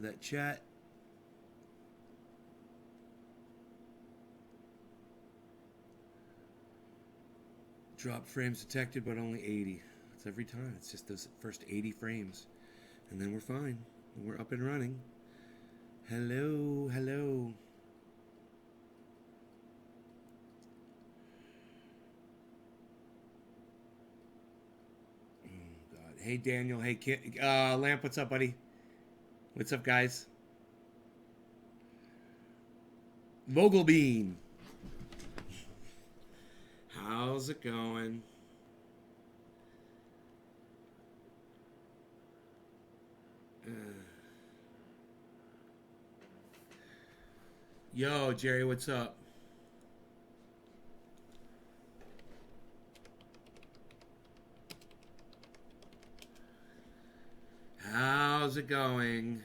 that chat. Drop frames detected, but only 80. It's every time. It's just those first 80 frames. And then we're fine. We're up and running. Hello, hello. Oh, God. Hey, Daniel. Hey, Lamp, what's up, buddy? What's up, guys? Vogelbean. How's it going? Yo, Jerry, what's up? How's it going?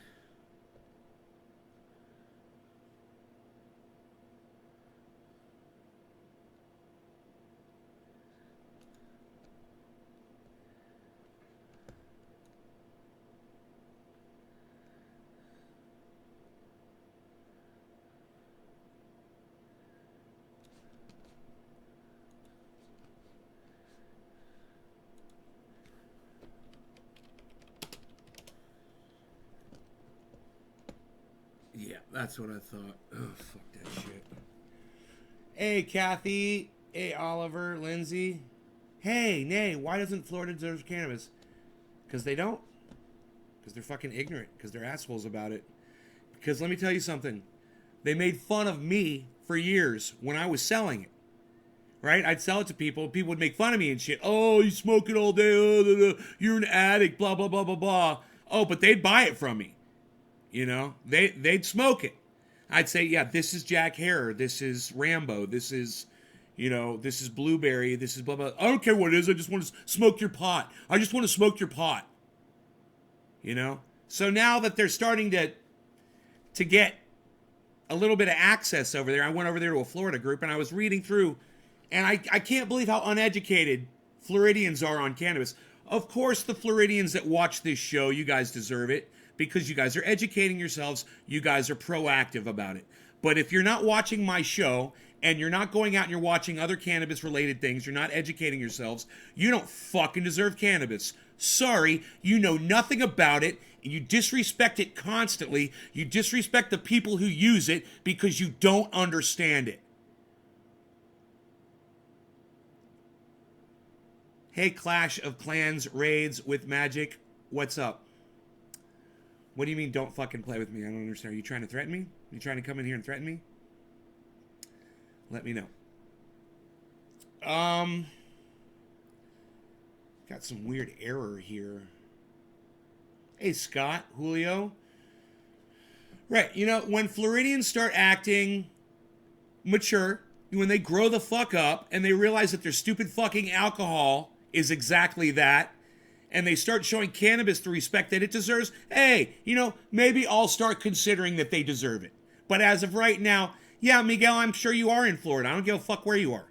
Yeah, that's what I thought. Oh, fuck that shit. Hey, Kathy. Hey, Oliver, Lindsay. Hey, Nay, why doesn't Florida deserve cannabis? Because they don't. Because they're fucking ignorant. Because they're assholes about it. Because let me tell you something. They made fun of me for years when I was selling it. Right? I'd sell it to people. People would make fun of me and shit. Oh, you smoke it all day. Oh, you're an addict. Blah, blah, blah, blah, blah. Oh, but they'd buy it from me. You know? They'd smoke it. I'd say, yeah, this is Jack Hare. This is Rambo. This is, you know, this is Blueberry. This is blah, blah. I don't care what it is. I just want to smoke your pot. I just want to smoke your pot. You know? So now that they're starting to get a little bit of access over there, I went over there to a Florida group and I was reading through, and I can't believe how uneducated Floridians are on cannabis. Of course, the Floridians that watch this show, you guys deserve it because you guys are educating yourselves. You guys are proactive about it. But if you're not watching my show and you're not going out and you're watching other cannabis-related things, you're not educating yourselves, you don't fucking deserve cannabis. Sorry, you know nothing about it. You disrespect it constantly. You disrespect the people who use it because you don't understand it. Hey, Clash of Clans raids with Magic. What's up? What do you mean don't fucking play with me? I don't understand. Are you trying to threaten me? Are you trying to come in here and threaten me? Let me know. Got some weird error here. Hey, Scott, Julio. Right, you know, when Floridians start acting mature, when they grow the fuck up and they realize that their stupid fucking alcohol is exactly that, and they start showing cannabis the respect that it deserves, hey, you know, maybe I'll start considering that they deserve it. But as of right now, yeah, Miguel, I'm sure you are in Florida. I don't give a fuck where you are.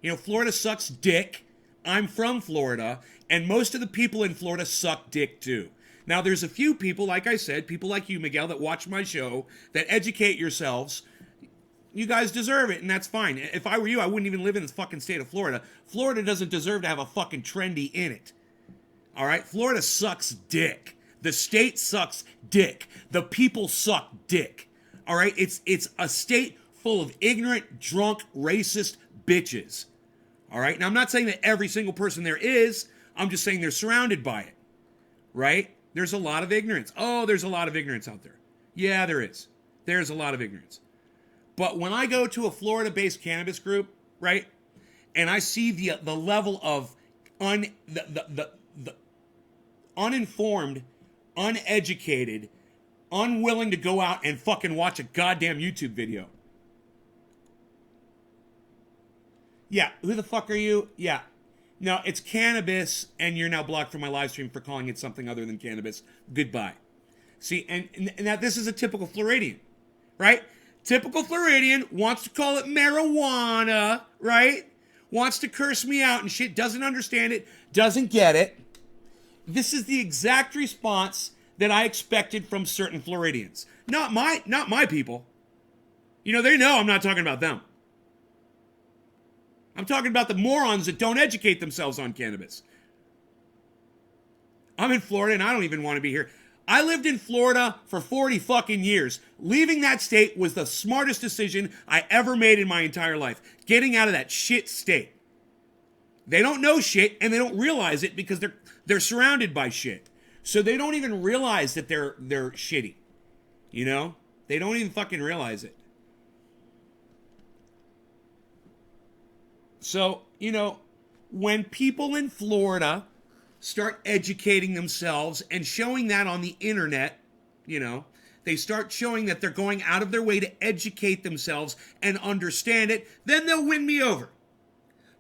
You know, Florida sucks dick. I'm from Florida, and most of the people in Florida suck dick too. Now, there's a few people, like I said, people like you, Miguel, that watch my show, that educate yourselves. You guys deserve it, and that's fine. If I were you, I wouldn't even live in the fucking state of Florida. Florida doesn't deserve to have a fucking trendy in it. All right? Florida sucks dick. The state sucks dick. The people suck dick. All right? It's a state full of ignorant, drunk, racist bitches. All right? Now, I'm not saying that every single person there is. I'm just saying they're surrounded by it. Right? There's a lot of ignorance. Oh, there's a lot of ignorance out there. Yeah, there is. There's a lot of ignorance. But when I go to a Florida-based cannabis group, right, and I see the level of the uninformed, uneducated, unwilling to go out and fucking watch a goddamn YouTube video. Yeah, who the fuck are you? Yeah. No, it's cannabis, and you're now blocked from my live stream for calling it something other than cannabis. Goodbye. See, and now this is a typical Floridian, right? Typical Floridian wants to call it marijuana, right? Wants to curse me out and shit, doesn't understand it, doesn't get it. This is the exact response that I expected from certain Floridians. Not my people. You know, they know I'm not talking about them. I'm talking about the morons that don't educate themselves on cannabis. I'm in Florida and I don't even want to be here. I lived in Florida for 40 fucking years. Leaving that state was the smartest decision I ever made in my entire life. Getting out of that shit state. They don't know shit and they don't realize it because they're surrounded by shit. So they don't even realize that they're shitty. You know? They don't even fucking realize it. So, you know, when people in Florida start educating themselves and showing that on the internet, you know, they start showing that they're going out of their way to educate themselves and understand it, then they'll win me over.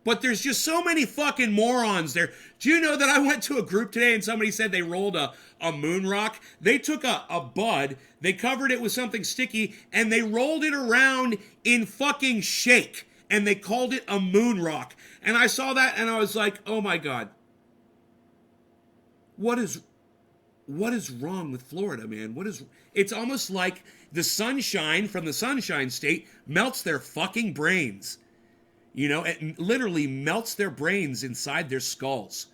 But there's just so many fucking morons there. Do you know that I went to a group today and somebody said they rolled a moon rock? They took a bud, they covered it with something sticky, and they rolled it around in fucking shake. And they called it a moon rock. And I saw that and I was like, oh my God. What is wrong with Florida, man? It's almost like the sunshine from the Sunshine State melts their fucking brains. You know, it literally melts their brains inside their skulls.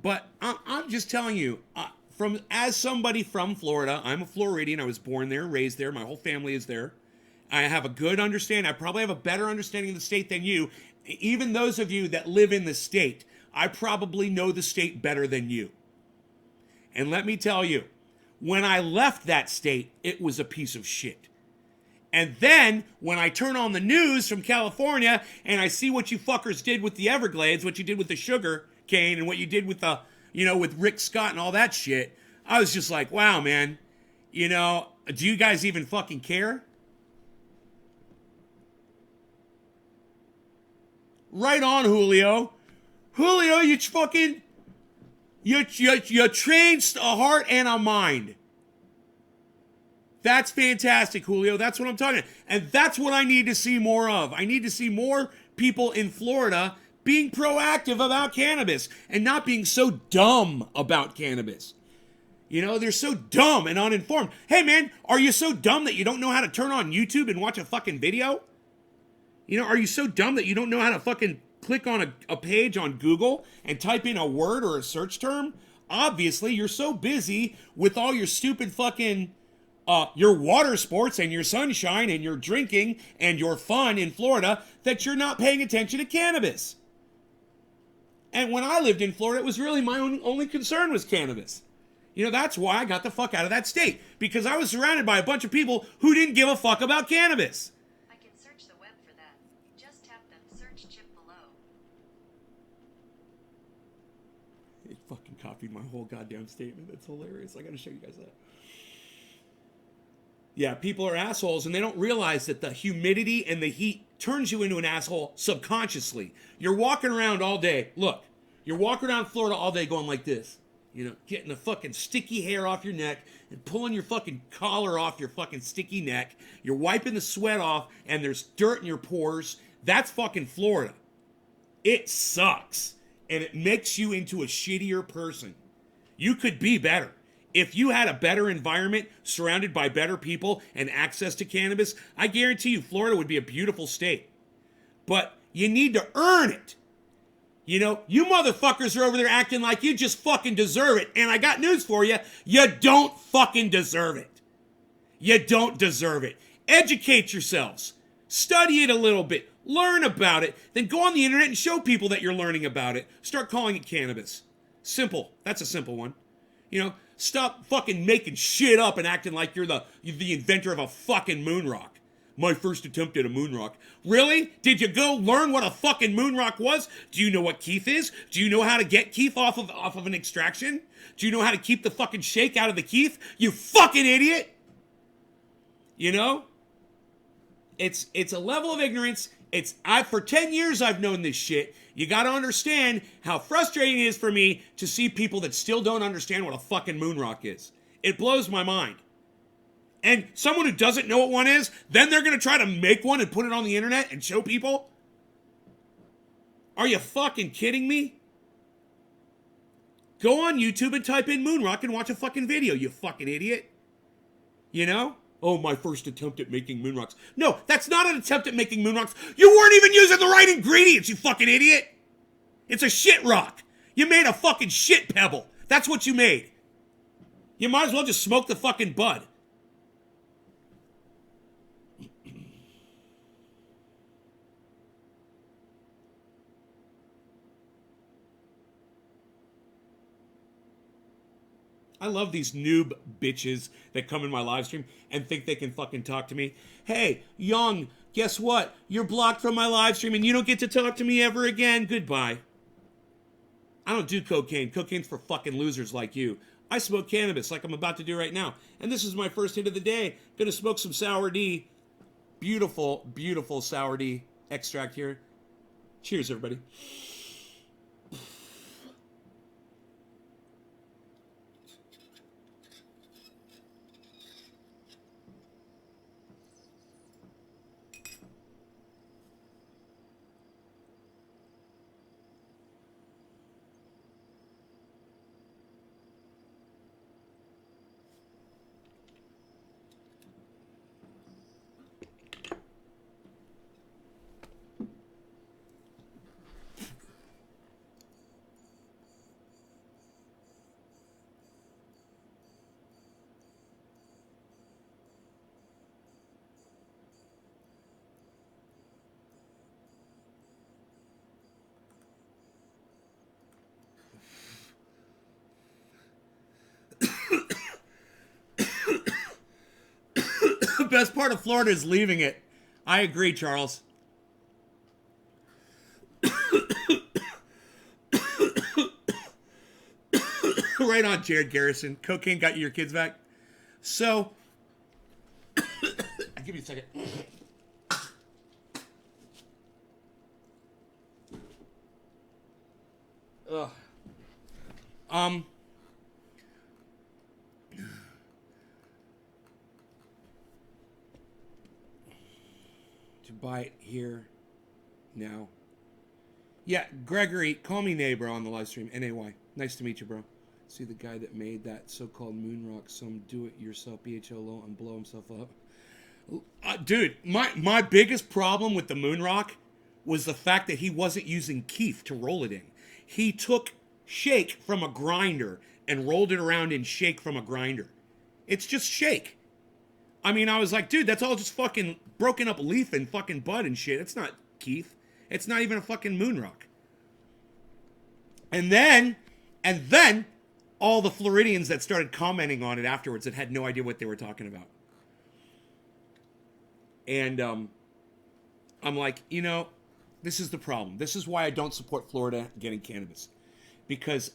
But I'm just telling you, as somebody from Florida, I'm a Floridian. I was born there, raised there. My whole family is there. I have a good understanding. I probably have a better understanding of the state than you. Even those of you that live in the state, I probably know the state better than you. And let me tell you, when I left that state, it was a piece of shit. And then when I turn on the news from California and I see what you fuckers did with the Everglades, what you did with the sugar cane and what you did with the, you know, with Rick Scott and all that shit, I was just like, wow, man, you know, do you guys even fucking care? Right on, Julio. Julio, you fucking, you trained a heart and a mind. That's fantastic, Julio. That's what I'm talking about. And that's what I need to see more of. I need to see more people in Florida being proactive about cannabis and not being so dumb about cannabis. You know, they're so dumb and uninformed. Hey, man, are you so dumb that you don't know how to turn on YouTube and watch a fucking video? You know, are you so dumb that you don't know how to fucking click on a page on Google and type in a word or a search term? Obviously, you're so busy with all your stupid fucking, your water sports and your sunshine and your drinking and your fun in Florida that you're not paying attention to cannabis. And when I lived in Florida, it was really my only concern was cannabis. You know, that's why I got the fuck out of that state. Because I was surrounded by a bunch of people who didn't give a fuck about cannabis. Fucking copied my whole goddamn statement. That's hilarious. I gotta show you guys that. Yeah, people are assholes and they don't realize that the humidity and the heat turns you into an asshole subconsciously. You're walking around all day. Look, you're walking around Florida all day going like this. You know, getting the fucking sticky hair off your neck and pulling your fucking collar off your fucking sticky neck. You're wiping the sweat off and there's dirt in your pores. That's fucking Florida. It sucks. And it makes you into a shittier person. You could be better. If you had a better environment, surrounded by better people, and access to cannabis, I guarantee you Florida would be a beautiful state. But you need to earn it. You know, you motherfuckers are over there acting like you just fucking deserve it. And I got news for you. You don't fucking deserve it. You don't deserve it. Educate yourselves. Study it a little bit. Learn about it. Then go on the internet and show people that you're learning about it. Start calling it cannabis. Simple. That's a simple one. You know, stop fucking making shit up and acting like you're the inventor of a fucking moon rock. My first attempt at a moon rock. Really? Did you go learn what a fucking moon rock was? Do you know what keef is? Do you know how to get keef off of an extraction? Do you know how to keep the fucking shake out of the keef? You fucking idiot! You know? It's a level of ignorance. For 10 years I've known this shit. You gotta understand how frustrating it is for me to see people that still don't understand what a fucking moon rock is. It blows my mind. And someone who doesn't know what one is, then they're gonna try to make one and put it on the internet and show people? Are you fucking kidding me? Go on YouTube and type in moonrock and watch a fucking video, you fucking idiot. You know? Oh, my first attempt at making moonrocks. No, that's not an attempt at making moonrocks. You weren't even using the right ingredients, you fucking idiot. It's a shit rock. You made a fucking shit pebble. That's what you made. You might as well just smoke the fucking bud. I love these noob bitches that come in my live stream and think they can fucking talk to me. Hey, Young, guess what? You're blocked from my live stream and you don't get to talk to me ever again. Goodbye. I don't do cocaine. Cocaine's for fucking losers like you. I smoke cannabis like I'm about to do right now. And this is my first hit of the day. Gonna smoke some Sour D. Beautiful, beautiful Sour D extract here. Cheers, everybody. The best part of Florida is leaving it. I agree, Charles. Right on, Jared Garrison. Cocaine got you your kids back. So, I'll give you a second. Ugh. To buy it here now. Yeah, Gregory, call me Nay, bro, on the live stream. N-A-Y. Nice to meet you, bro. See the guy that made that so-called moonrock, some do-it-yourself BHO and blow himself up. Dude, my biggest problem with the moonrock was the fact that he wasn't using keef to roll it in. He took shake from a grinder and rolled it around in shake from a grinder. It's just shake. I mean, I was like, dude, that's all just fucking broken up leaf and fucking bud and shit. It's not keef. It's not even a fucking moonrock. And then, all the Floridians that started commenting on it afterwards that had no idea what they were talking about. And I'm like, you know, this is the problem. This is why I don't support Florida getting cannabis. Because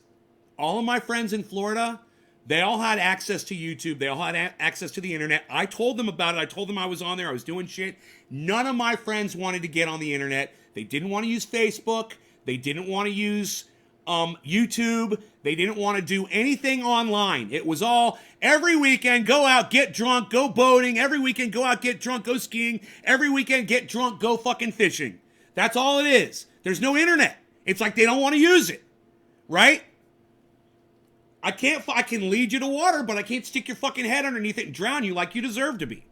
all of my friends in Florida, they all had access to YouTube. They all had access to the internet. I told them about it. I told them I was on there. I was doing shit. None of my friends wanted to get on the internet. They didn't want to use Facebook. They didn't want to use YouTube. They didn't want to do anything online. It was all every weekend, go out, get drunk, go boating. Every weekend, go out, get drunk, go skiing. Every weekend, get drunk, go fucking fishing. That's all it is. There's no internet. It's like they don't want to use it. Right? I can lead you to water, but I can't stick your fucking head underneath it and drown you like you deserve to be.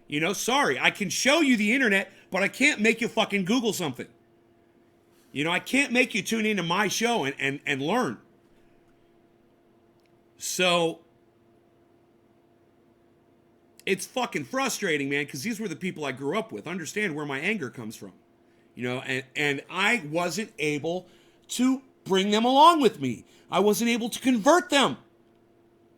You know, sorry. I can show you the internet, but I can't make you fucking Google something. You know, I can't make you tune into my show and learn. So, it's fucking frustrating, man, because these were the people I grew up with. Understand where my anger comes from. You know, and I wasn't able to bring them along with me. I wasn't able to convert them.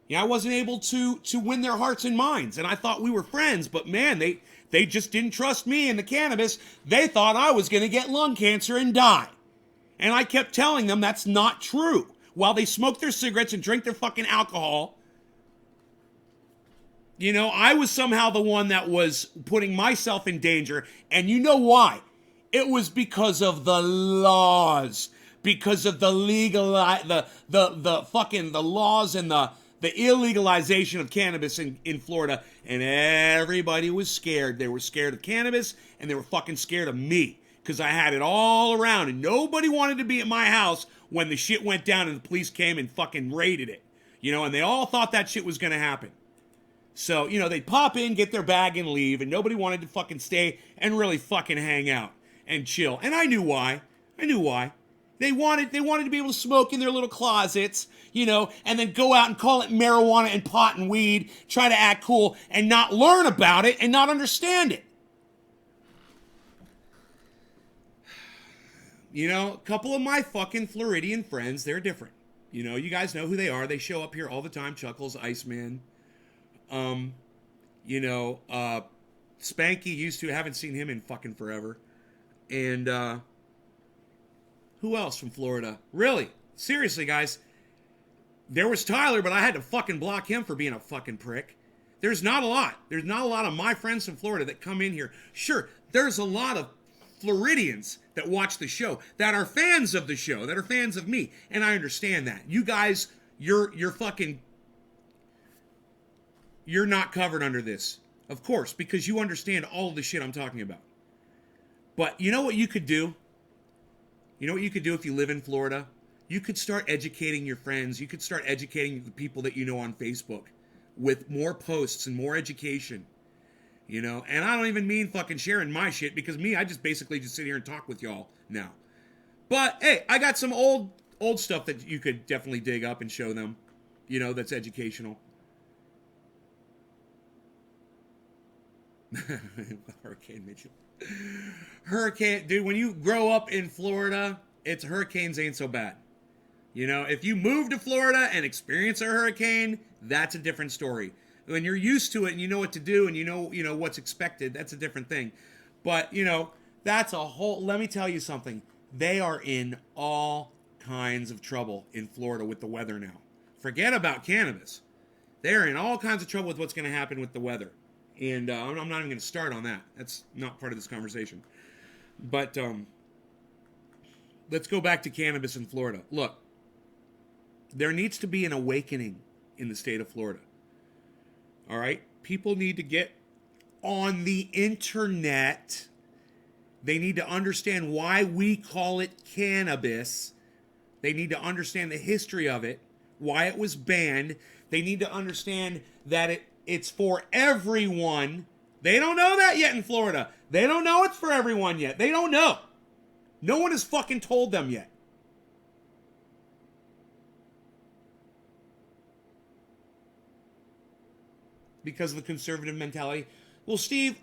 Yeah, I wasn't able to win their hearts and minds. And I thought we were friends, but man, they just didn't trust me and the cannabis. They thought I was going to get lung cancer and die. And I kept telling them that's not true. While they smoked their cigarettes and drank their fucking alcohol, you know, I was somehow the one that was putting myself in danger. And you know why? It was because of the laws. Because of the the laws and the illegalization of cannabis in Florida, and everybody was scared. They were scared of cannabis, and they were fucking scared of me, because I had it all around, and nobody wanted to be at my house when the shit went down and the police came and fucking raided it. You know, and they all thought that shit was going to happen. So, you know, they'd pop in, get their bag, and leave, and nobody wanted to fucking stay and really fucking hang out and chill. And I knew why. They wanted to be able to smoke in their little closets, you know, and then go out and call it marijuana and pot and weed, try to act cool, and not learn about it and not understand it. You know, a couple of my fucking Floridian friends, they're different. You know, you guys know who they are. They show up here all the time. Chuckles, Iceman. You know, Spanky used to. Haven't seen him in fucking forever. And, who else from Florida? Really? Seriously, guys. There was Tyler, but I had to fucking block him for being a fucking prick. There's not a lot. There's not a lot of my friends from Florida that come in here. Sure, there's a lot of Floridians that watch the show, that are fans of the show, that are fans of me, and I understand that. You guys, you're not covered under this, of course, because you understand all of the shit I'm talking about. But you know what you could do? You know what you could do if you live in Florida? You could start educating your friends. You could start educating the people that you know on Facebook with more posts and more education. You know, and I don't even mean fucking sharing my shit, because I just basically just sit here and talk with y'all now. But hey, I got some old stuff that you could definitely dig up and show them, you know, that's educational. Hurricane Mitchell. Hurricane, dude, when you grow up in Florida, hurricanes ain't so bad. You know, if you move to Florida and experience a hurricane, that's a different story. When you're used to it and you know what to do and you know what's expected, that's a different thing. But, you know, that's a whole, let me tell you something. They are in all kinds of trouble in Florida with the weather now. Forget about cannabis. They're in all kinds of trouble with what's going to happen with the weather. And I'm not even going to start on that. That's not part of this conversation. But let's go back to cannabis in Florida. Look, there needs to be an awakening in the state of Florida. All right? People need to get on the internet. They need to understand why we call it cannabis. They need to understand the history of it, why it was banned. They need to understand that it's for everyone. They don't know that yet in Florida. They don't know it's for everyone yet. They don't know. No one has fucking told them yet. Because of the conservative mentality. Well, Steve,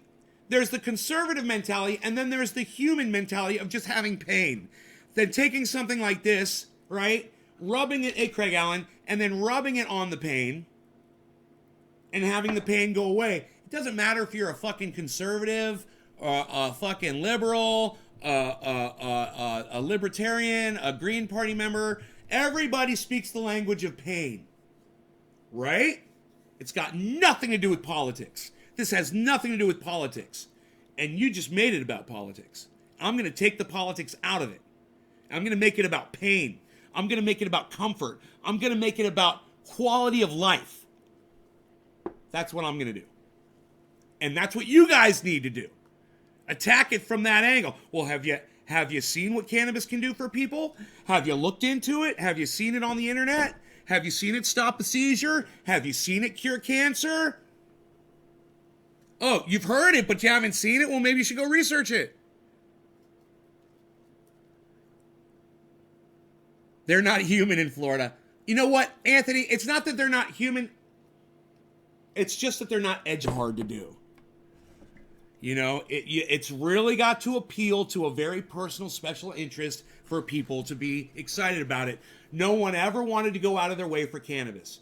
there's the conservative mentality, and then there's the human mentality of just having pain. Then taking something like this, right, rubbing it, hey, Craig Allen, and then rubbing it on the pain, and having the pain go away. It doesn't matter if you're a fucking conservative, or a fucking liberal, a libertarian, a Green Party member. Everybody speaks the language of pain, right? It's got nothing to do with politics. This has nothing to do with politics. And you just made it about politics. I'm going to take the politics out of it. I'm going to make it about pain. I'm going to make it about comfort. I'm going to make it about quality of life. That's what I'm going to do. And that's what you guys need to do. Attack it from that angle. Well, have you seen what cannabis can do for people? Have you looked into it? Have you seen it on the internet? Have you seen it stop a seizure? Have you seen it cure cancer? Oh, you've heard it, but you haven't seen it? Well, maybe you should go research it. They're not human in Florida. You know what, Anthony? It's not that they're not human. It's just that they're not hard to do. You know, it's really got to appeal to a very personal, special interest for people to be excited about it. No one ever wanted to go out of their way for cannabis.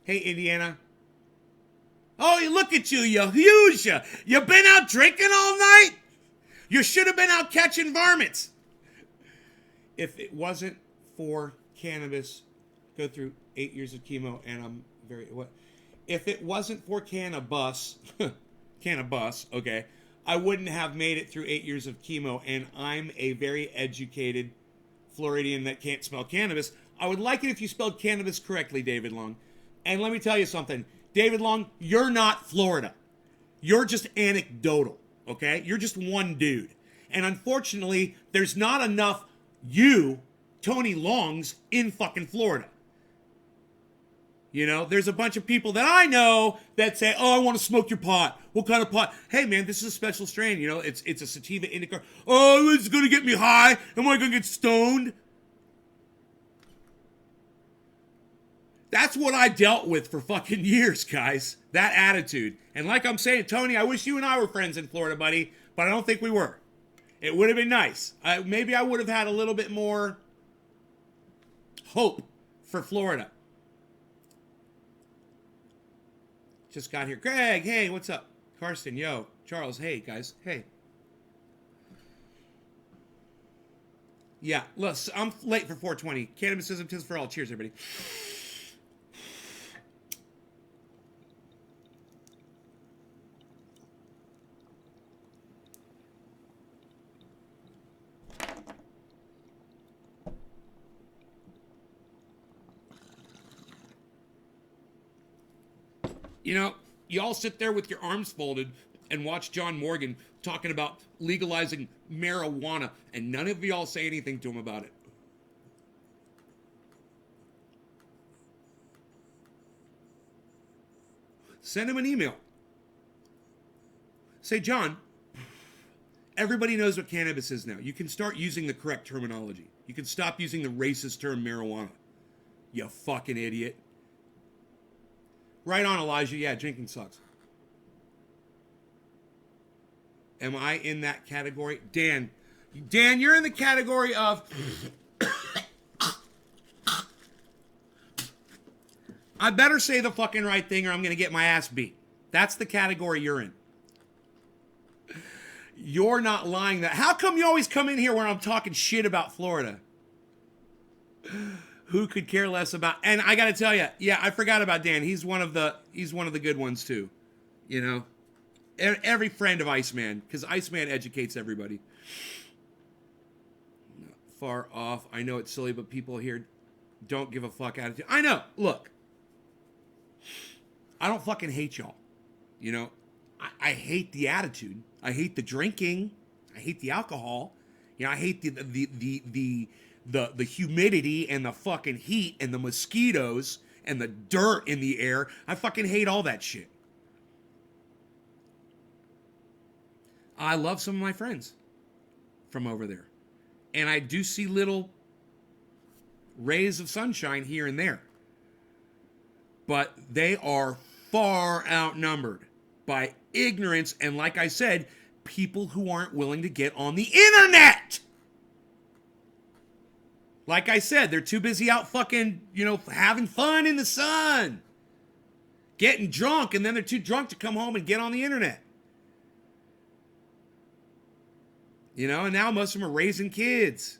Hey, Indiana. Oh, look at you, you huge. You been out drinking all night? You should have been out catching varmints. If it wasn't for cannabis, go through 8 years of chemo, and I'm very, what? If it wasn't for cannabis, okay, I wouldn't have made it through 8 years of chemo, and I'm a very educated Floridian that can't spell cannabis. I would like it if you spelled cannabis correctly, David Long. And let me tell you something. David Long, you're not Florida. You're just anecdotal, okay? You're just one dude. And unfortunately, there's not enough Tony Longs in fucking Florida. You know, there's a bunch of people that I know that say, oh, I want to smoke your pot. What kind of pot? Hey, man, this is a special strain. You know, it's a sativa indica. Oh, it's going to get me high. Am I going to get stoned? That's what I dealt with for fucking years, guys. That attitude. And like I'm saying, Tony, I wish you and I were friends in Florida, buddy. But I don't think we were. It would have been nice. Maybe I would have had a little bit more hope for Florida. Just got here. Greg, hey, what's up? Karsten, yo. Charles, hey, guys. Hey. Yeah, look, I'm late for 420. Cannabisism, tis for all. Cheers, everybody. You know, you all sit there with your arms folded and watch John Morgan talking about legalizing marijuana, and none of y'all say anything to him about it. Send him an email. Say, John, everybody knows what cannabis is now. You can start using the correct terminology. You can stop using the racist term marijuana. You fucking idiot. Right on, Elijah. Yeah, drinking sucks. Am I in that category? Dan, you're in the category of... I better say the fucking right thing or I'm going to get my ass beat. That's the category you're in. You're not lying that. How come you always come in here when I'm talking shit about Florida? Who could care less about... And I got to tell you, yeah, I forgot about Dan. He's one of the good ones too. You know? Every friend of Iceman, because Iceman educates everybody. Far off. I know it's silly, but people here don't give a fuck attitude. I know. Look. I don't fucking hate y'all. You know? I hate the attitude. I hate the drinking. I hate the alcohol. You know, I hate the humidity and the fucking heat and the mosquitoes and the dirt in the air. I fucking hate all that shit. I love some of my friends from over there. And I do see little rays of sunshine here and there. But they are far outnumbered by ignorance and, like I said, people who aren't willing to get on the internet. Like I said, they're too busy out fucking, you know, having fun in the sun. Getting drunk, and then they're too drunk to come home and get on the internet. You know, and now most of them are raising kids.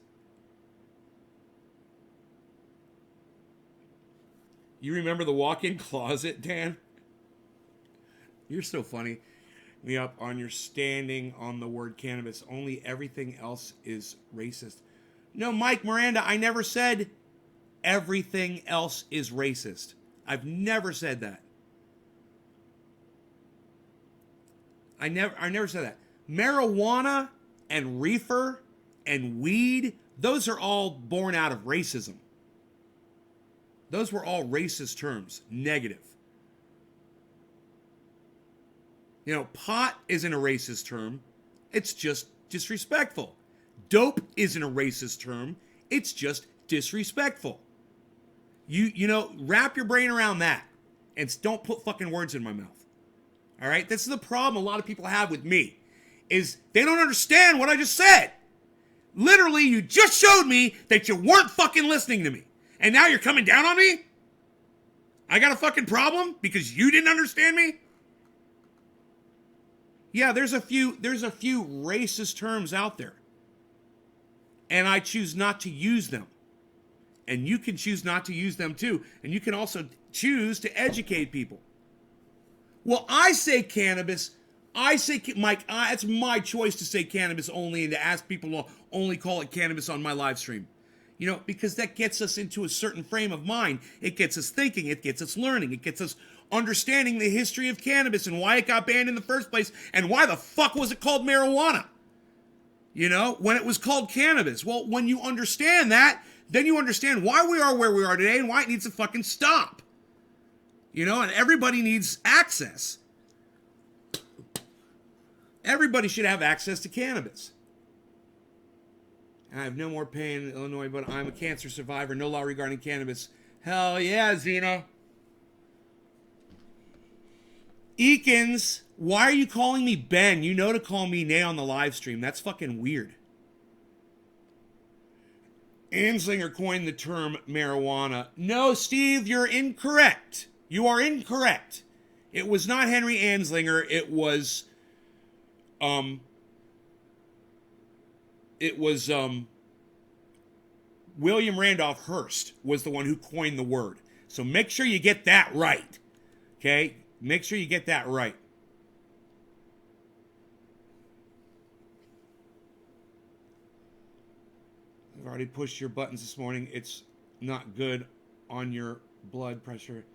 You remember the walk-in closet, Dan? You're so funny. Me up on your standing on the word cannabis. Only everything else is racist. No, Mike, Miranda, I never said everything else is racist. I've never said that. I never said that. Marijuana and reefer and weed, those are all born out of racism. Those were all racist terms, negative. You know, pot isn't a racist term. It's just disrespectful. Dope isn't a racist term. It's just disrespectful. You know, wrap your brain around that and don't put fucking words in my mouth. All right? This is the problem a lot of people have with me, is they don't understand what I just said. Literally, you just showed me that you weren't fucking listening to me. And now you're coming down on me? I got a fucking problem because you didn't understand me? Yeah, there's a few racist terms out there. And I choose not to use them. And you can choose not to use them too. And you can also choose to educate people. Well, I say cannabis. I say, Mike, it's my choice to say cannabis only and to ask people to only call it cannabis on my live stream. You know, because that gets us into a certain frame of mind. It gets us thinking. It gets us learning. It gets us understanding the history of cannabis and why it got banned in the first place and why the fuck was it called marijuana. You know, when it was called cannabis. Well, when you understand that, then you understand why we are where we are today and why it needs to fucking stop. You know, and everybody needs access. Everybody should have access to cannabis. I have no more pain in Illinois, but I'm a cancer survivor. No law regarding cannabis. Hell yeah, Xena. Eakins, why are you calling me Ben? You know to call me Nay on the live stream. That's fucking weird. Anslinger coined the term marijuana. No, Steve, you're incorrect. You are incorrect. It was not Henry Anslinger. It was William Randolph Hearst was the one who coined the word. So make sure you get that right. Okay? Make sure you get that right. I've already pushed your buttons this morning. It's not good on your blood pressure.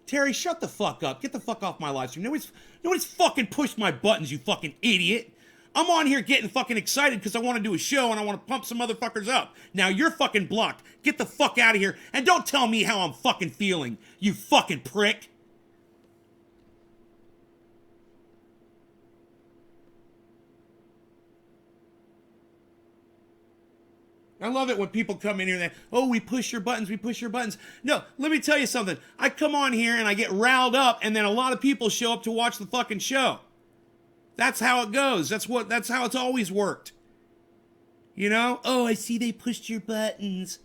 Terry, shut the fuck up. Get the fuck off my live stream. Nobody's fucking pushed my buttons, you fucking idiot. I'm on here getting fucking excited because I want to do a show and I want to pump some motherfuckers up. Now you're fucking blocked. Get the fuck out of here and don't tell me how I'm fucking feeling, you fucking prick. I love it when people come in here and they, oh, we push your buttons, we push your buttons. No, let me tell you something. I come on here and I get riled up and then a lot of people show up to watch the fucking show. That's how it goes. That's how it's always worked. You know? Oh, I see they pushed your buttons.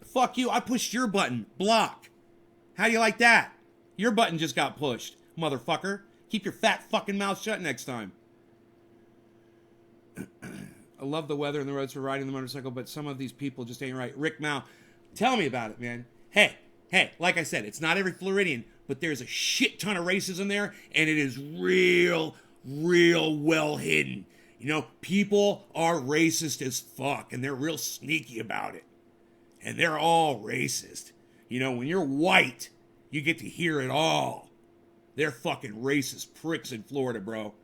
Fuck you, I pushed your button. Block. How do you like that? Your button just got pushed, motherfucker. Keep your fat fucking mouth shut next time. I love the weather and the roads for riding the motorcycle, but some of these people just ain't right. Rick Mao, tell me about it, man. Hey, like I said, it's not every Floridian, but there's a shit ton of racism there, and it is real well hidden. You know, people are racist as fuck, and they're real sneaky about it. And they're all racist. You know, when you're white, you get to hear it all. They're fucking racist pricks in Florida, bro.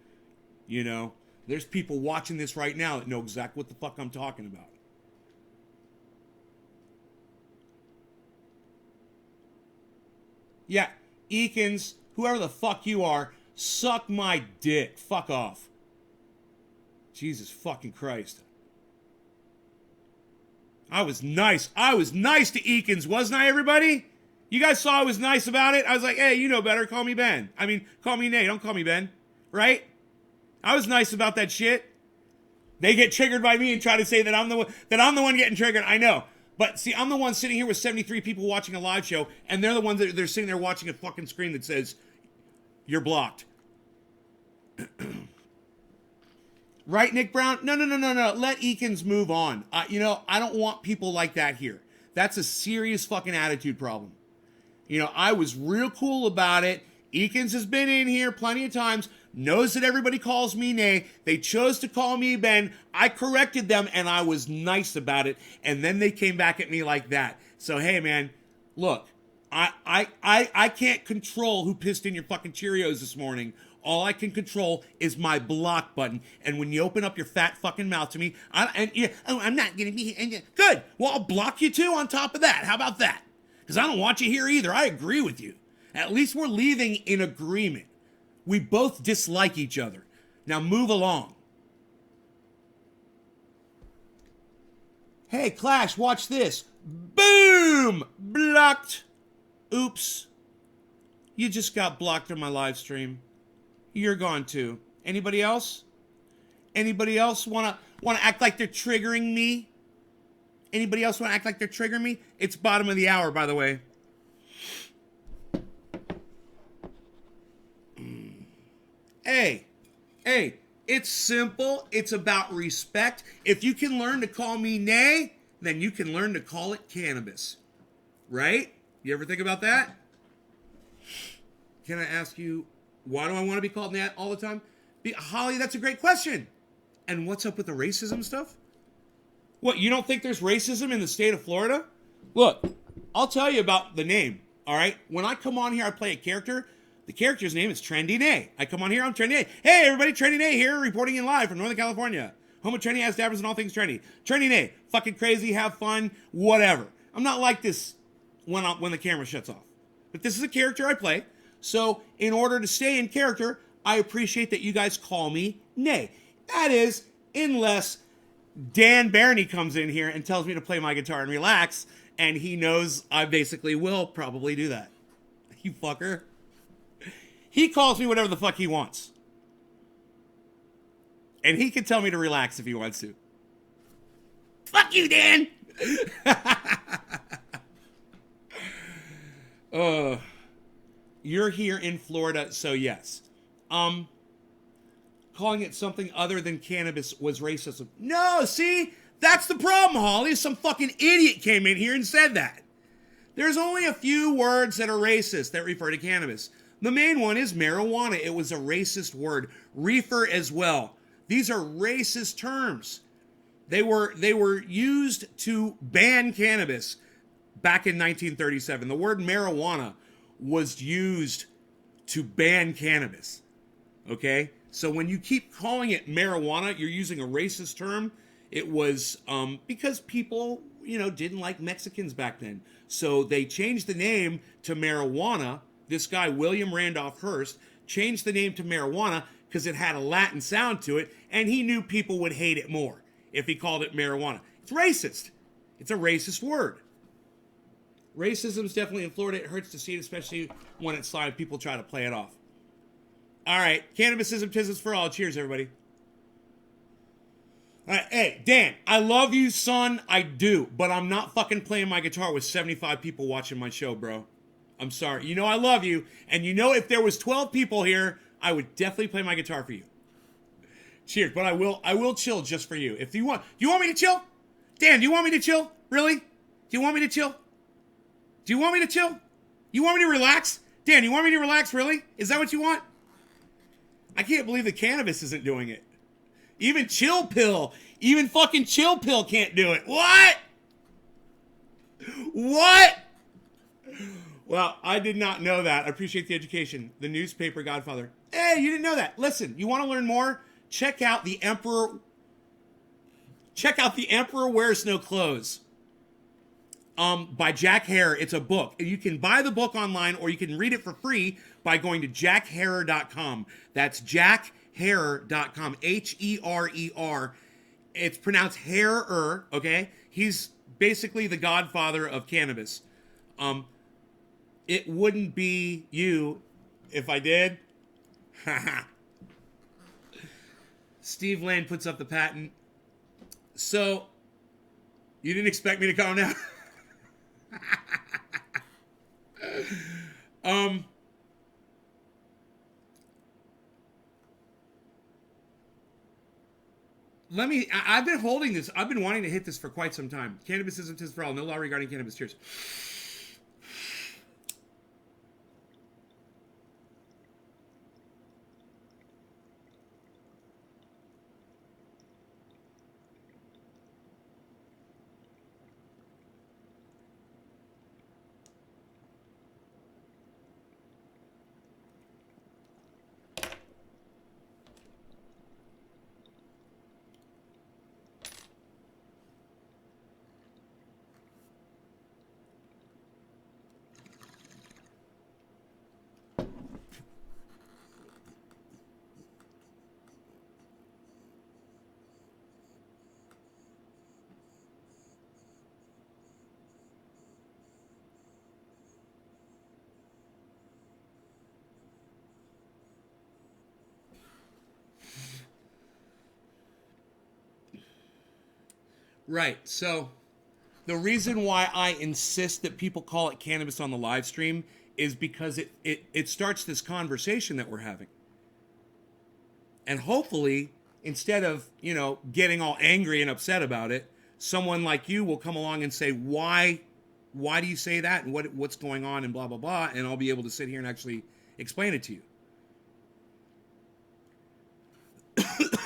You know? There's people watching this right now that know exactly what the fuck I'm talking about. Yeah, Eakins, whoever the fuck you are, suck my dick. Fuck off. Jesus fucking Christ. I was nice. I was nice to Eakins, wasn't I, everybody? You guys saw I was nice about it? I was like, hey, you know better. Call me Ben. I mean, call me Nate. Don't call me Ben. Right? I was nice about that shit. They get triggered by me and try to say that I'm the one getting triggered. I know. But see, I'm the one sitting here with 73 people watching a live show, and they're the ones that they're sitting there watching a fucking screen that says, you're blocked. Right, Nick Brown? No. Let Eakins move on. You know, I don't want people like that here. That's a serious fucking attitude problem. You know, I was real cool about it. Eakins has been in here plenty of times, knows that everybody calls me Nay. They chose to call me Ben. I corrected them, and I was nice about it. And then they came back at me like that. So, hey, man, look, I can't control who pissed in your fucking Cheerios this morning. All I can control is my block button. And when you open up your fat fucking mouth to me, I'm not going to be here. Good. Well, I'll block you too on top of that. How about that? Because I don't want you here either. I agree with you. At least we're leaving in agreement. We both dislike each other. Now move along. Hey, Clash, watch this. Boom! Blocked. Oops. You just got blocked on my live stream. You're gone too. Anybody else? Anybody else wanna act like they're triggering me? Anybody else wanna act like they're triggering me? It's bottom of the hour, by the way. Hey, it's simple. It's about respect. If you can learn to call me Nay, then you can learn to call it cannabis. Right? You ever think about that? Can I ask you, why do I want to be called Nat all the time? Holly, that's a great question. And what's up with the racism stuff? What, you don't think there's racism in the state of Florida? Look, I'll tell you about the name, all right? When I come on here, I play a character. The character's name is Trendy Nay. I come on here, I'm Trendy Nay. Hey, everybody, Trendy Nay here, reporting in live from Northern California. Home of Trendy As Dabbers and all things trendy. Trendy nay. Fucking crazy, have fun, whatever. I'm not like this when the camera shuts off. But this is a character I play. So in order to stay in character, I appreciate that you guys call me Nay. That is, unless Dan Barney comes in here and tells me to play my guitar and relax, and he knows I basically will probably do that. You fucker. He calls me whatever the fuck he wants. And he can tell me to relax if he wants to. Fuck you, Dan! You're here in Florida, so yes. Calling it something other than cannabis was racism. No, see? That's the problem, Holly. Some fucking idiot came in here and said that. There's only a few words that are racist that refer to cannabis. The main one is marijuana. It was a racist word. Reefer as well. These are racist terms. They were used to ban cannabis back in 1937. The word marijuana was used to ban cannabis. Okay? So when you keep calling it marijuana, you're using a racist term. It was because people, didn't like Mexicans back then. So they changed the name to marijuana. This guy, William Randolph Hearst, changed the name to marijuana because it had a Latin sound to it, and he knew people would hate it more if he called it marijuana. It's racist. It's a racist word. Racism is definitely in Florida. It hurts to see it, especially when it's live. People try to play it off. All right, cannabisism, tisms for all. Cheers, everybody. All right, hey, Dan, I love you, son. I do, but I'm not fucking playing my guitar with 75 people watching my show, bro. I'm sorry. I love you, and if there was 12 people here, I would definitely play my guitar for you. Cheers, but I will chill just for you. If you want, do you want me to chill? Dan, do you want me to chill? Really? Do you want me to chill? Do you want me to chill? You want me to relax? Dan, you want me to relax, really? Is that what you want? I can't believe the cannabis isn't doing it. Even fucking Chill Pill can't do it. What? What? Well, I did not know that. I appreciate the education. The newspaper godfather. Hey, you didn't know that. Listen, you want to learn more? Check out The Emperor Wears No Clothes. By Jack Herer. It's a book. You can buy the book online or you can read it for free by going to jackherer.com. That's jackherer.com. Herer. It's pronounced Herer, okay? He's basically the godfather of cannabis. It wouldn't be you if I did. Steve Lane puts up the patent. So, you didn't expect me to calm down? I've been holding this. I've been wanting to hit this for quite some time. Cannabis isn't for all. No law regarding cannabis. Cheers. Right, so the reason why I insist that people call it cannabis on the live stream is because it starts this conversation that we're having. And hopefully, instead of, getting all angry and upset about it, someone like you will come along and say, why do you say that? And what's going on and blah, blah, blah. And I'll be able to sit here and actually explain it to you.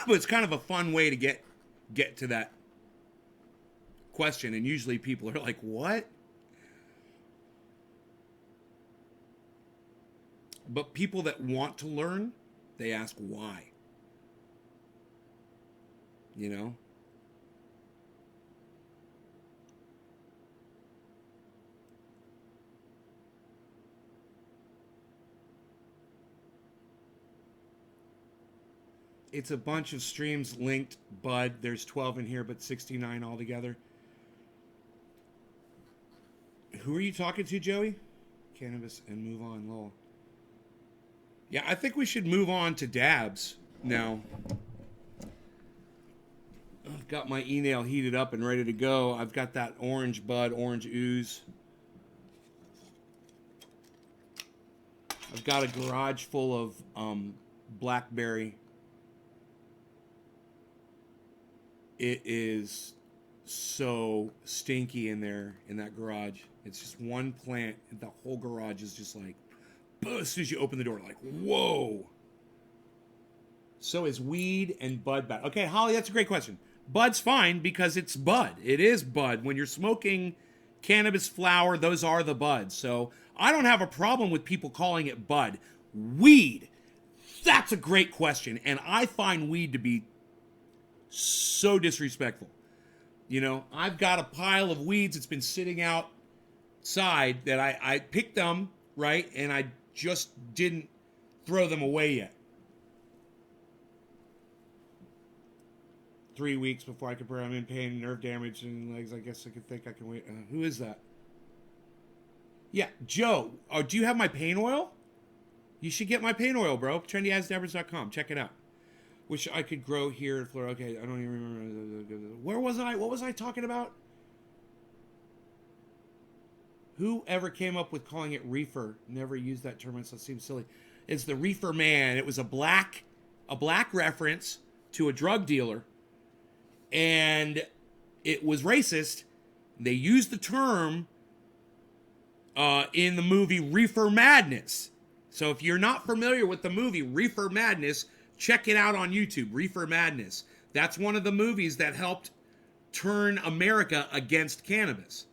But it's kind of a fun way to get to that question, and usually people are like, what? But people that want to learn, they ask why. you know? It's a bunch of streams linked, bud. There's 12 in here, but 69 altogether. Who are you talking to, Joey? Cannabis and move on, lol. Yeah, I think we should move on to dabs now. I've got my e-nail heated up and ready to go. I've got that orange bud, orange ooze. I've got a garage full of blackberry. It is so stinky in there, in that garage. It's just one plant. The whole garage is just like, as soon as you open the door, like, whoa. So is weed and bud bad? Okay, Holly, that's a great question. Bud's fine because it's bud. It is bud. When you're smoking cannabis flower, those are the buds. So I don't have a problem with people calling it bud. Weed, that's a great question. And I find weed to be so disrespectful. You know, I've got a pile of weeds that's been sitting outside that I picked them, right? And I just didn't throw them away yet. 3 weeks before I could pray. I'm in pain, nerve damage, and legs. I guess I could think I can wait. Who is that? Yeah, Joe. Oh, do you have my pain oil? You should get my pain oil, bro. TrendyAsDabbers.com. Check it out. Wish I could grow here in Florida. Okay, I don't even remember. Where was I? What was I talking about? Whoever came up with calling it reefer never used that term, so it seems silly. It's the Reefer Man. It was a black reference to a drug dealer, and it was racist. They used the term in the movie Reefer Madness. So if you're not familiar with the movie Reefer Madness, check it out on YouTube, Reefer Madness. That's one of the movies that helped turn America against cannabis.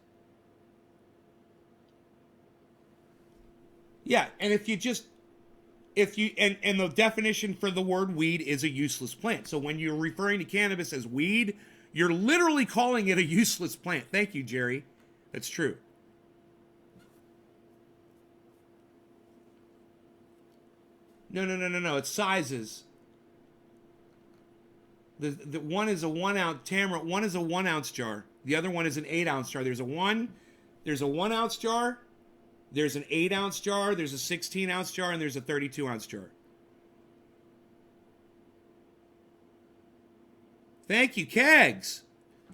Yeah, and and the definition for the word weed is a useless plant. So when you're referring to cannabis as weed, you're literally calling it a useless plant. Thank you, Jerry. That's true. No. It's sizes. The one is a 1 ounce Tamara. One is a 1 ounce jar. The other one is an 8 ounce jar. There's a 1 ounce jar. There's an 8 ounce jar. There's a 16 ounce jar, and there's a 32 ounce jar. Thank you, Kegs.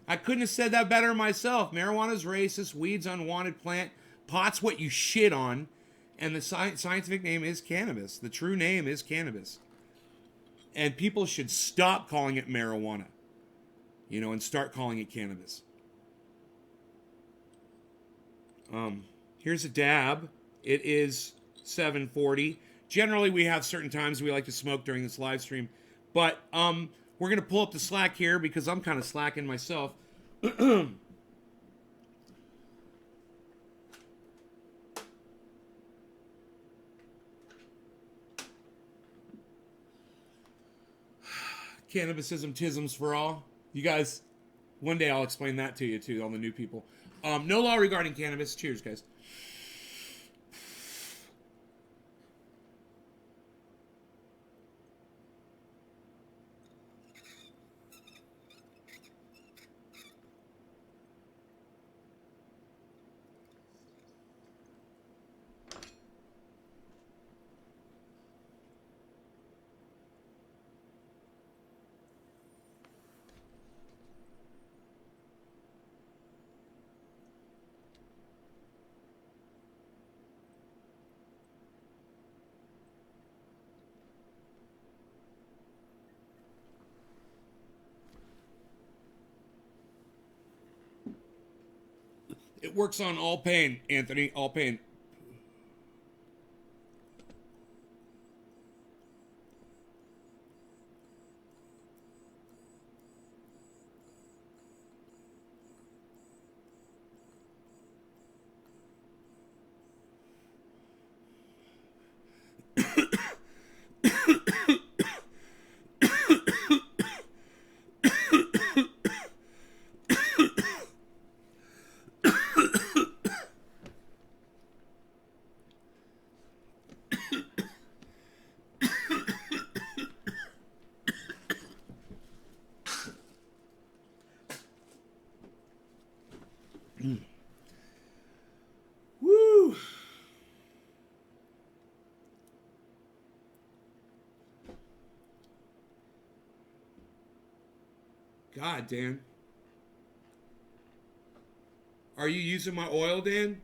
I couldn't have said that better myself. Marijuana's racist. Weed's unwanted plant. Pot's what you shit on. And the scientific name is cannabis. The true name is cannabis. And people should stop calling it marijuana, and start calling it cannabis. Here's a dab. It is 7:40. Generally, we have certain times we like to smoke during this live stream. But we're going to pull up the slack here because I'm kind of slacking myself. Cannabism tisms for all. You guys, one day I'll explain that to you too, all the new people. No law regarding cannabis. Cheers, guys. It works on all pain, Anthony. All pain. God, Dan. Are you using my oil, Dan?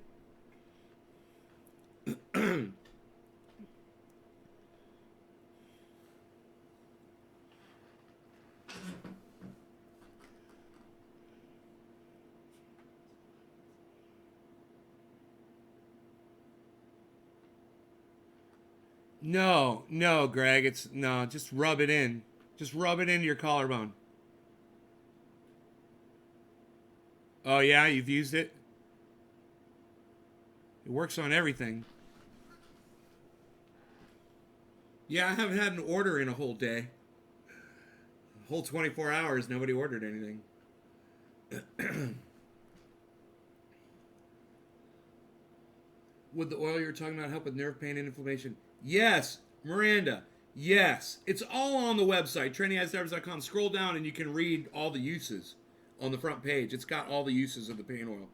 No, no, Greg. It's no. Just rub it in. Just rub it into your collarbone. Oh yeah, you've used it. It works on everything. Yeah, I haven't had an order in a whole day. A whole 24 hours, nobody ordered anything. Would the oil you're talking about help with nerve pain and inflammation? Yes, Miranda. Yes. It's all on the website, trendyasdabbers.com. Scroll down and you can read all the uses on the front page. It's got all the uses of the pain oil.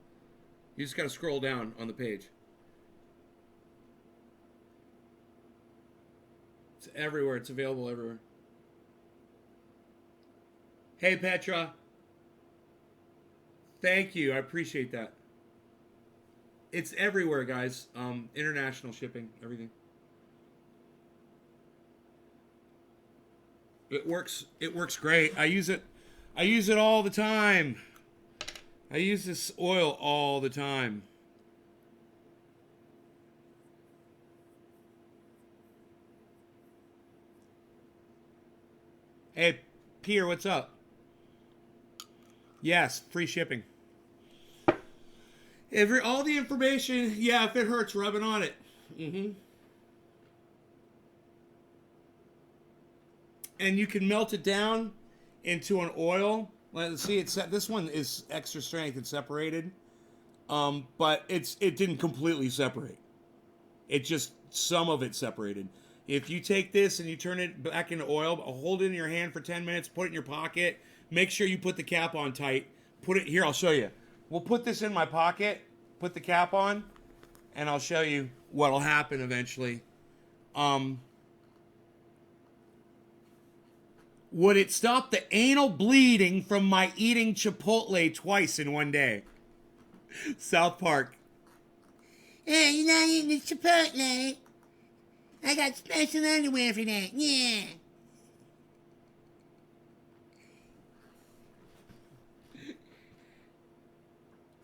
You just got to scroll down on the page. It's everywhere. It's available everywhere. Hey, Petra. Thank you. I appreciate that. It's everywhere, guys. International shipping, everything. It works. It works great. I use it. I use it all the time. I use this oil all the time. Hey, Pierre, what's up? Yes, free shipping. All the information, yeah, if it hurts, rub it on it. And you can melt it down into an oil. Let's see, this one is extra strength. It's separated, but it didn't completely separate. It just some of it separated. If you take this and you turn it back into oil, hold it in your hand for 10 minutes, put it in your pocket. Make sure you put the cap on tight. Put it here. I'll show you. We'll put this in my pocket. Put the cap on, and I'll show you what'll happen eventually. Would it stop the anal bleeding from my eating Chipotle twice in one day? South Park. Hey, you're not eating the Chipotle. I got special underwear for that. Yeah.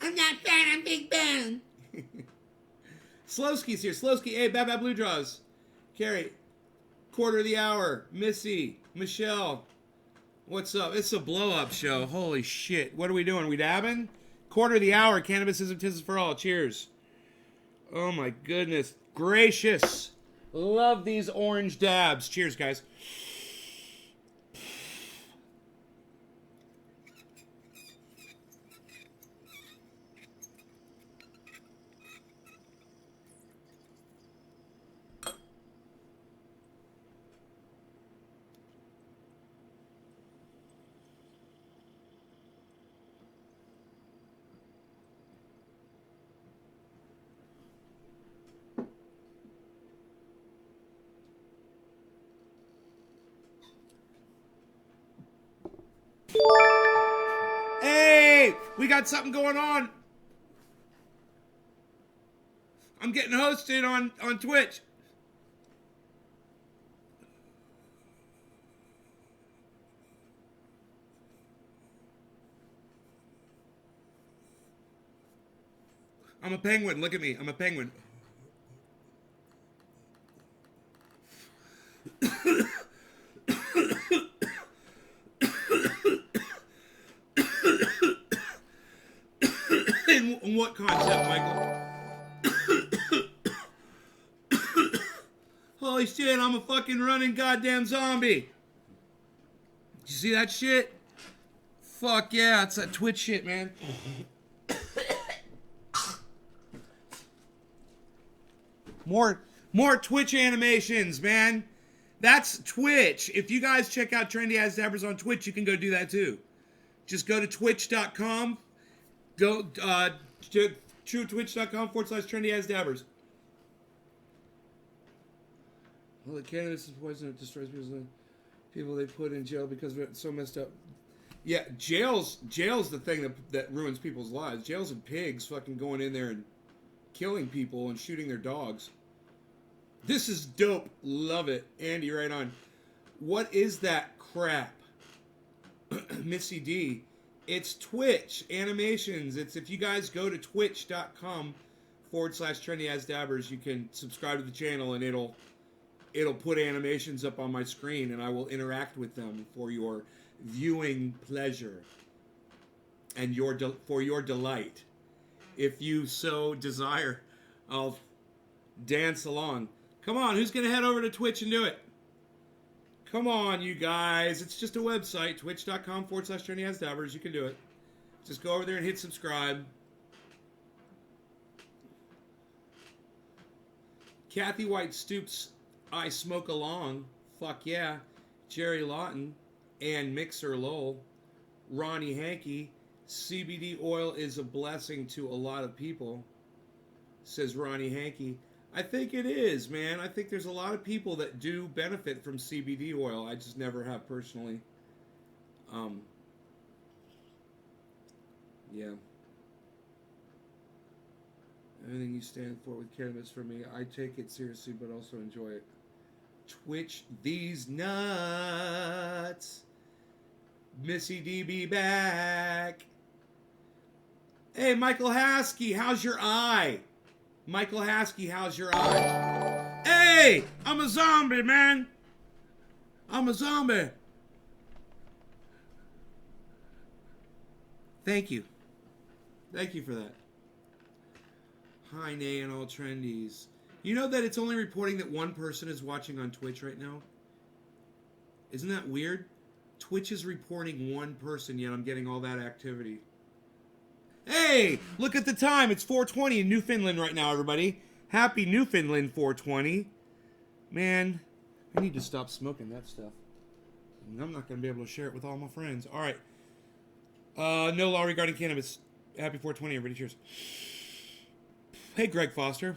I'm not fat, I'm big bone. Slowski's here. Slowski, hey, Bad Blue Draws. Carrie, quarter of the hour. Missy, Michelle. What's up? It's a blow-up show. Holy shit. What are we doing? We dabbing? Quarter of the hour. Cannabis isn't tism for all. Cheers. Oh my goodness gracious. Love these orange dabs. Cheers, guys. Hey, we got something going on. I'm getting hosted on Twitch. I'm a penguin. Look at me. I'm a penguin. In what concept, Michael? Holy shit, I'm a fucking running goddamn zombie. Did you see that shit? Fuck yeah, it's that Twitch shit, man. More Twitch animations, man. That's Twitch. If you guys check out Trendy As Dabbers on Twitch, you can go do that too. Just go to twitch.com. Go to twitch.com/Trendy As Dabbers. Well, the cannabis is poison. It destroys people they put in jail because it's so messed up. Yeah, jail's the thing that ruins people's lives. Jails and pigs fucking going in there and killing people and shooting their dogs. This is dope. Love it. Andy, right on. What is that crap? Missy D. It's Twitch animations. It's if you guys go to twitch.com/Trendy As Dabbers, you can subscribe to the channel and it'll put animations up on my screen and I will interact with them for your viewing pleasure and for your delight. If you so desire, I'll dance along. Come on, who's going to head over to Twitch and do it? Come on, you guys. It's just a website, twitch.com/Trendy As Dabbers. You can do it. Just go over there and hit subscribe. Kathy White Stoops, I smoke along. Fuck yeah. Jerry Lawton and Mixer Lowell. Ronnie Hankey. CBD oil is a blessing to a lot of people, says Ronnie Hankey. I think it is, man. I think there's a lot of people that do benefit from CBD oil. I just never have personally. Yeah. Everything you stand for with cannabis for me, I take it seriously, but also enjoy it. Twitch these nuts. Missy D be back. Hey, Michael Haskey, how's your eye? Michael Haskey, how's your eye? Hey, I'm a zombie, man. I'm a zombie. Thank you. Thank you for that. Hi, Nay and all trendies. You know that it's only reporting that one person is watching on Twitch right now? Isn't that weird? Twitch is reporting one person, yet I'm getting all that activity. Hey, look at the time. It's 4:20 in Newfoundland right now, everybody. Happy Newfoundland 4:20. Man, I need to stop smoking that stuff. And I'm not going to be able to share it with all my friends. All right. No law regarding cannabis. Happy 4:20, everybody. Cheers. Hey, Greg Foster.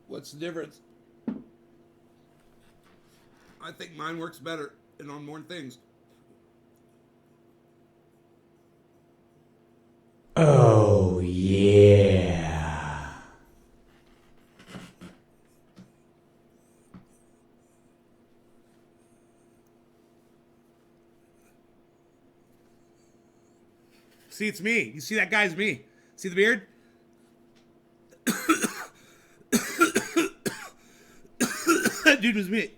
What's the difference? I think mine works better and on more things. Oh, yeah. See, it's me. You see that guy's me. See the beard? That dude was me.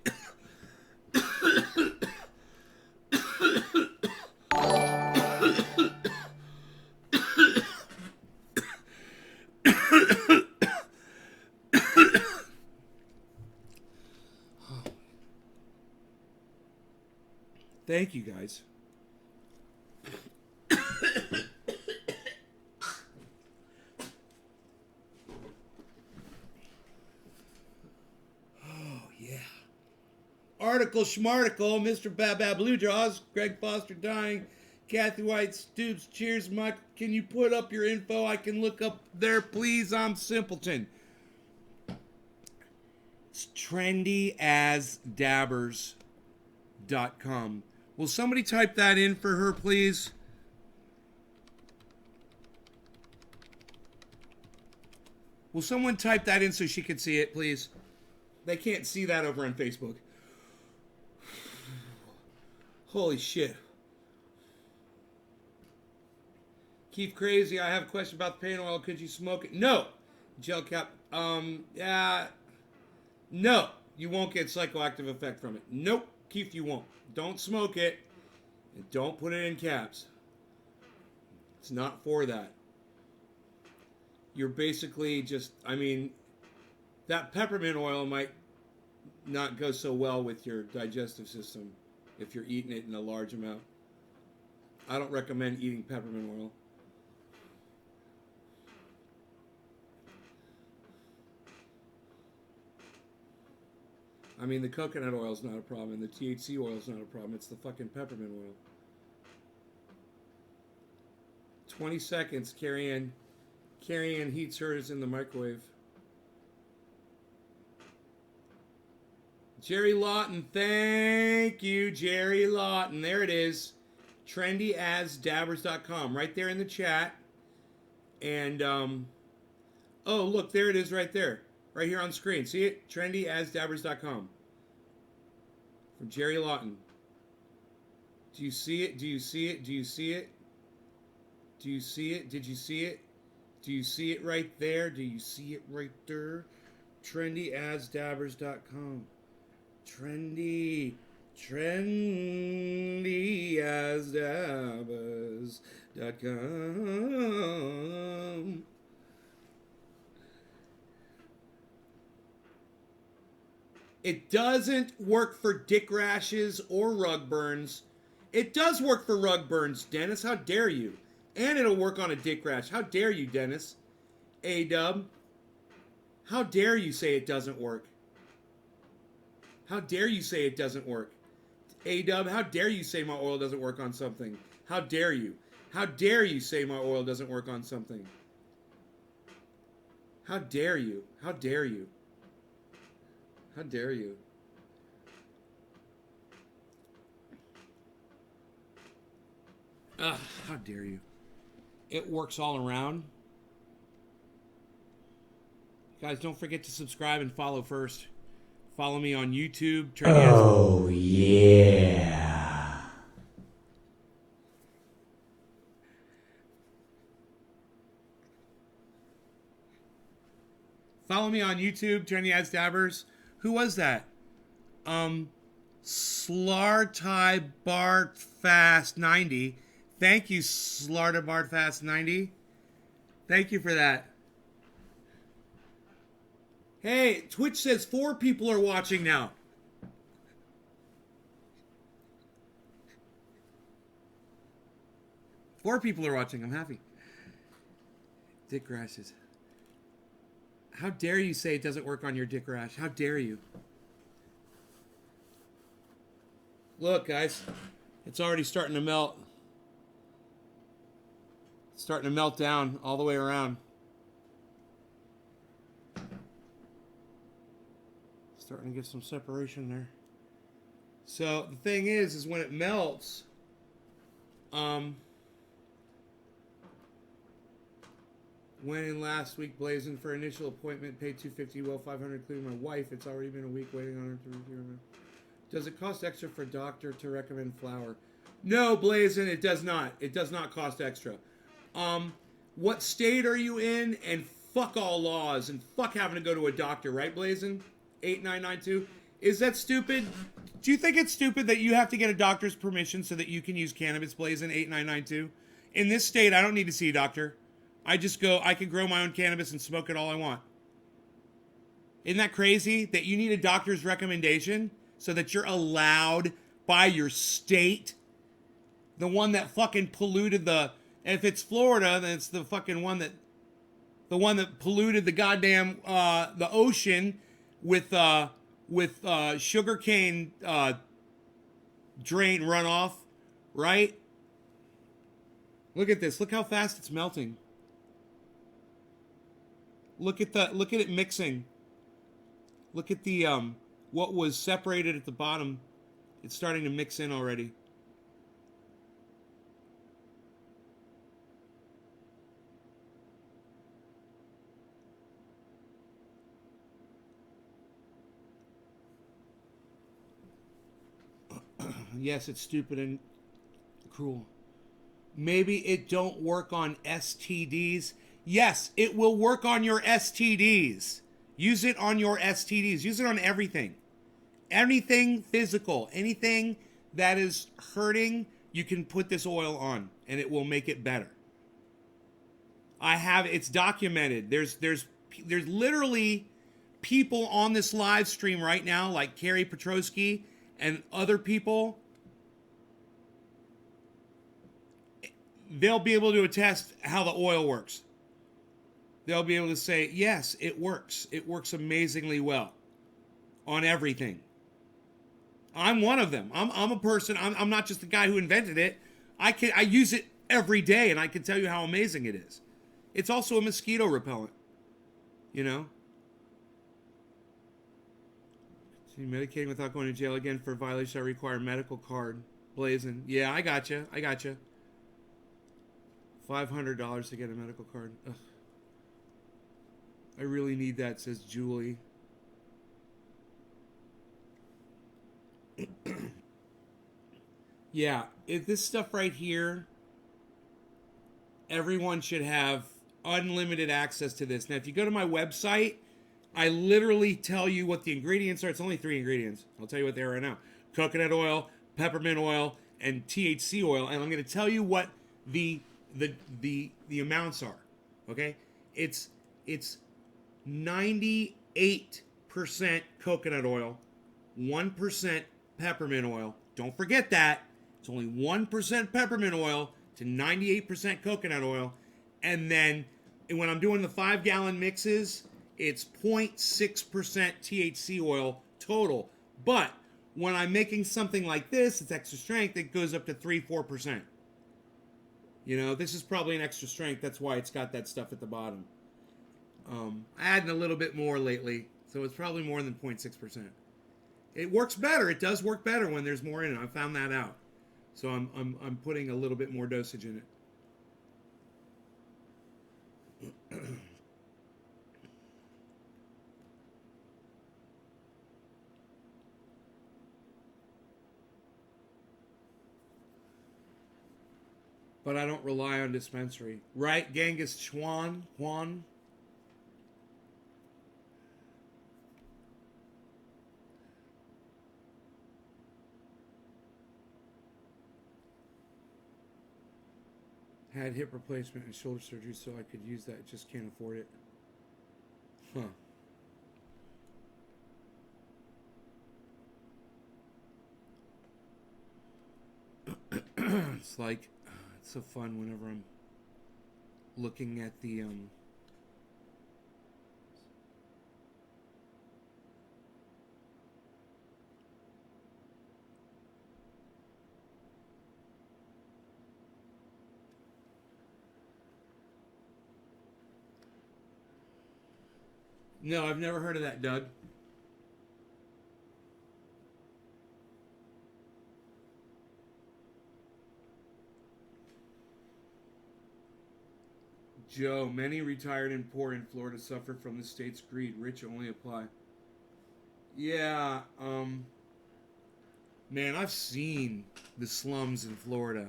Thank you, guys. Article Schmarticle, Mr. Baba Blue Jaws, Greg Foster dying, Kathy White Stoops, cheers, Mike. Can you put up your info? I can look up there, please. I'm simpleton. It's trendyasdabbers.com. Will somebody type that in for her, please? Will someone type that in so she can see it, please? They can't see that over on Facebook. Holy shit. Keith Crazy, I have a question about the pain oil. Could you smoke it? No. Gel cap. Yeah. No. You won't get psychoactive effect from it. Nope. Keith, you won't. Don't smoke it. And don't put it in caps. It's not for that. You're basically just, I mean, that peppermint oil might not go so well with your digestive system if you're eating it in a large amount. I don't recommend eating peppermint oil. I mean, the coconut oil is not a problem, and the THC oil is not a problem. It's the fucking peppermint oil. 20 seconds. Carrie Ann heats hers in the microwave. Jerry Lawton, thank you, Jerry Lawton. There it is. TrendyAsDabbers.com. Right there in the chat. And, oh, look, there it is right there. Right here on screen. See it? TrendyAsDabbers.com. From Jerry Lawton. Do you see it? Do you see it? Do you see it? Do you see it? Did you see it? Do you see it right there? Do you see it right there? TrendyAsDabbers.com. TrendyAsDabbers.com. It doesn't work for dick rashes or rug burns. It does work for rug burns, Dennis. How dare you? And it'll work on a dick rash. How dare you, Dennis? A-Dub. How dare you say it doesn't work? How dare you say it doesn't work? A-Dub, how dare you say my oil doesn't work on something? How dare you? How dare you say my oil doesn't work on something? How dare you? How dare you? How dare you? Ugh, how dare you? It works all around. Guys, don't forget to subscribe and follow first. Follow me on YouTube. Oh, yeah. Follow me on YouTube, Trendy As Dabbers. Who was that? Slarty Bart Fast 90. Thank you, Slarty Bart Fast 90. Thank you for that. Hey, Twitch says 4 people are watching now. Four people are watching. I'm happy. Dick rashes. How dare you say it doesn't work on your dick rash? How dare you? Look, guys. It's already starting to melt. It's starting to melt down all the way around. Starting to get some separation there. So the thing is when it melts, went in last week blazing for initial appointment, paid $250, well $500 including my wife. It's already been a week waiting on her to review. Does it cost extra for a doctor to recommend flour? No, Blazin, it does not. It does not cost extra. What state are you in? And fuck all laws and fuck having to go to a doctor, right, Blazin? 8992. Is that stupid? Do you think it's stupid that you have to get a doctor's permission so that you can use cannabis, Blazin? 8992. In this state, I don't need to see a doctor. I can grow my own cannabis and smoke it all I want. Isn't that crazy that you need a doctor's recommendation so that you're allowed by your state? The one that fucking polluted if it's Florida, then it's the fucking one that polluted the goddamn, the ocean with sugarcane, drain runoff, right? Look at this. Look how fast it's melting. Look at it mixing. Look at the what was separated at the bottom. It's starting to mix in already. Yes, it's stupid and cruel. Maybe it don't work on STDs. Yes, it will work on your STDs. Use it on your STDs. Use it on everything. Anything physical, anything that is hurting, you can put this oil on and it will make it better. It's documented. There's literally people on this live stream right now, like Carrie Petroski and other people. They'll be able to attest how the oil works. They'll be able to say, yes, it works. It works amazingly well on everything. I'm one of them. I'm a person. I'm not just the guy who invented it. I use it every day, and I can tell you how amazing it is. It's also a mosquito repellent. You know. See, medicating without going to jail again for violation I require medical card. Blazing. Yeah, I gotcha. $500 to get a medical card. Ugh. I really need that, says Julie. Yeah, if this stuff right here, everyone should have unlimited access to this. Now, if you go to my website, I literally tell you what the ingredients are. It's only 3 ingredients. I'll tell you what they are right now. Coconut oil, peppermint oil, and THC oil. And I'm going to tell you what the amounts are. Okay? It's 98% coconut oil, 1% peppermint oil. Don't forget that. It's only 1% peppermint oil to 98% coconut oil. And then when I'm doing the 5-gallon mixes, it's 0.6% THC oil total. But when I'm making something like this, it's extra strength, it goes up to 3-4%. You know, this is probably an extra strength. That's why it's got that stuff at the bottom. Adding a little bit more lately, so it's probably more than 0.6%. It works better. It does work better when there's more in it. I found that out. So I'm putting a little bit more dosage in it. But I don't rely on dispensary. Right, Ganga Swan? Juan? Had hip replacement and shoulder surgery, so I could use that. Just can't afford it. Huh. It's like, it's so fun whenever I'm looking at the No, I've never heard of that, Doug. Joe, many retired and poor in Florida suffer from the state's greed. Rich only apply. Yeah, man, I've seen the slums in Florida.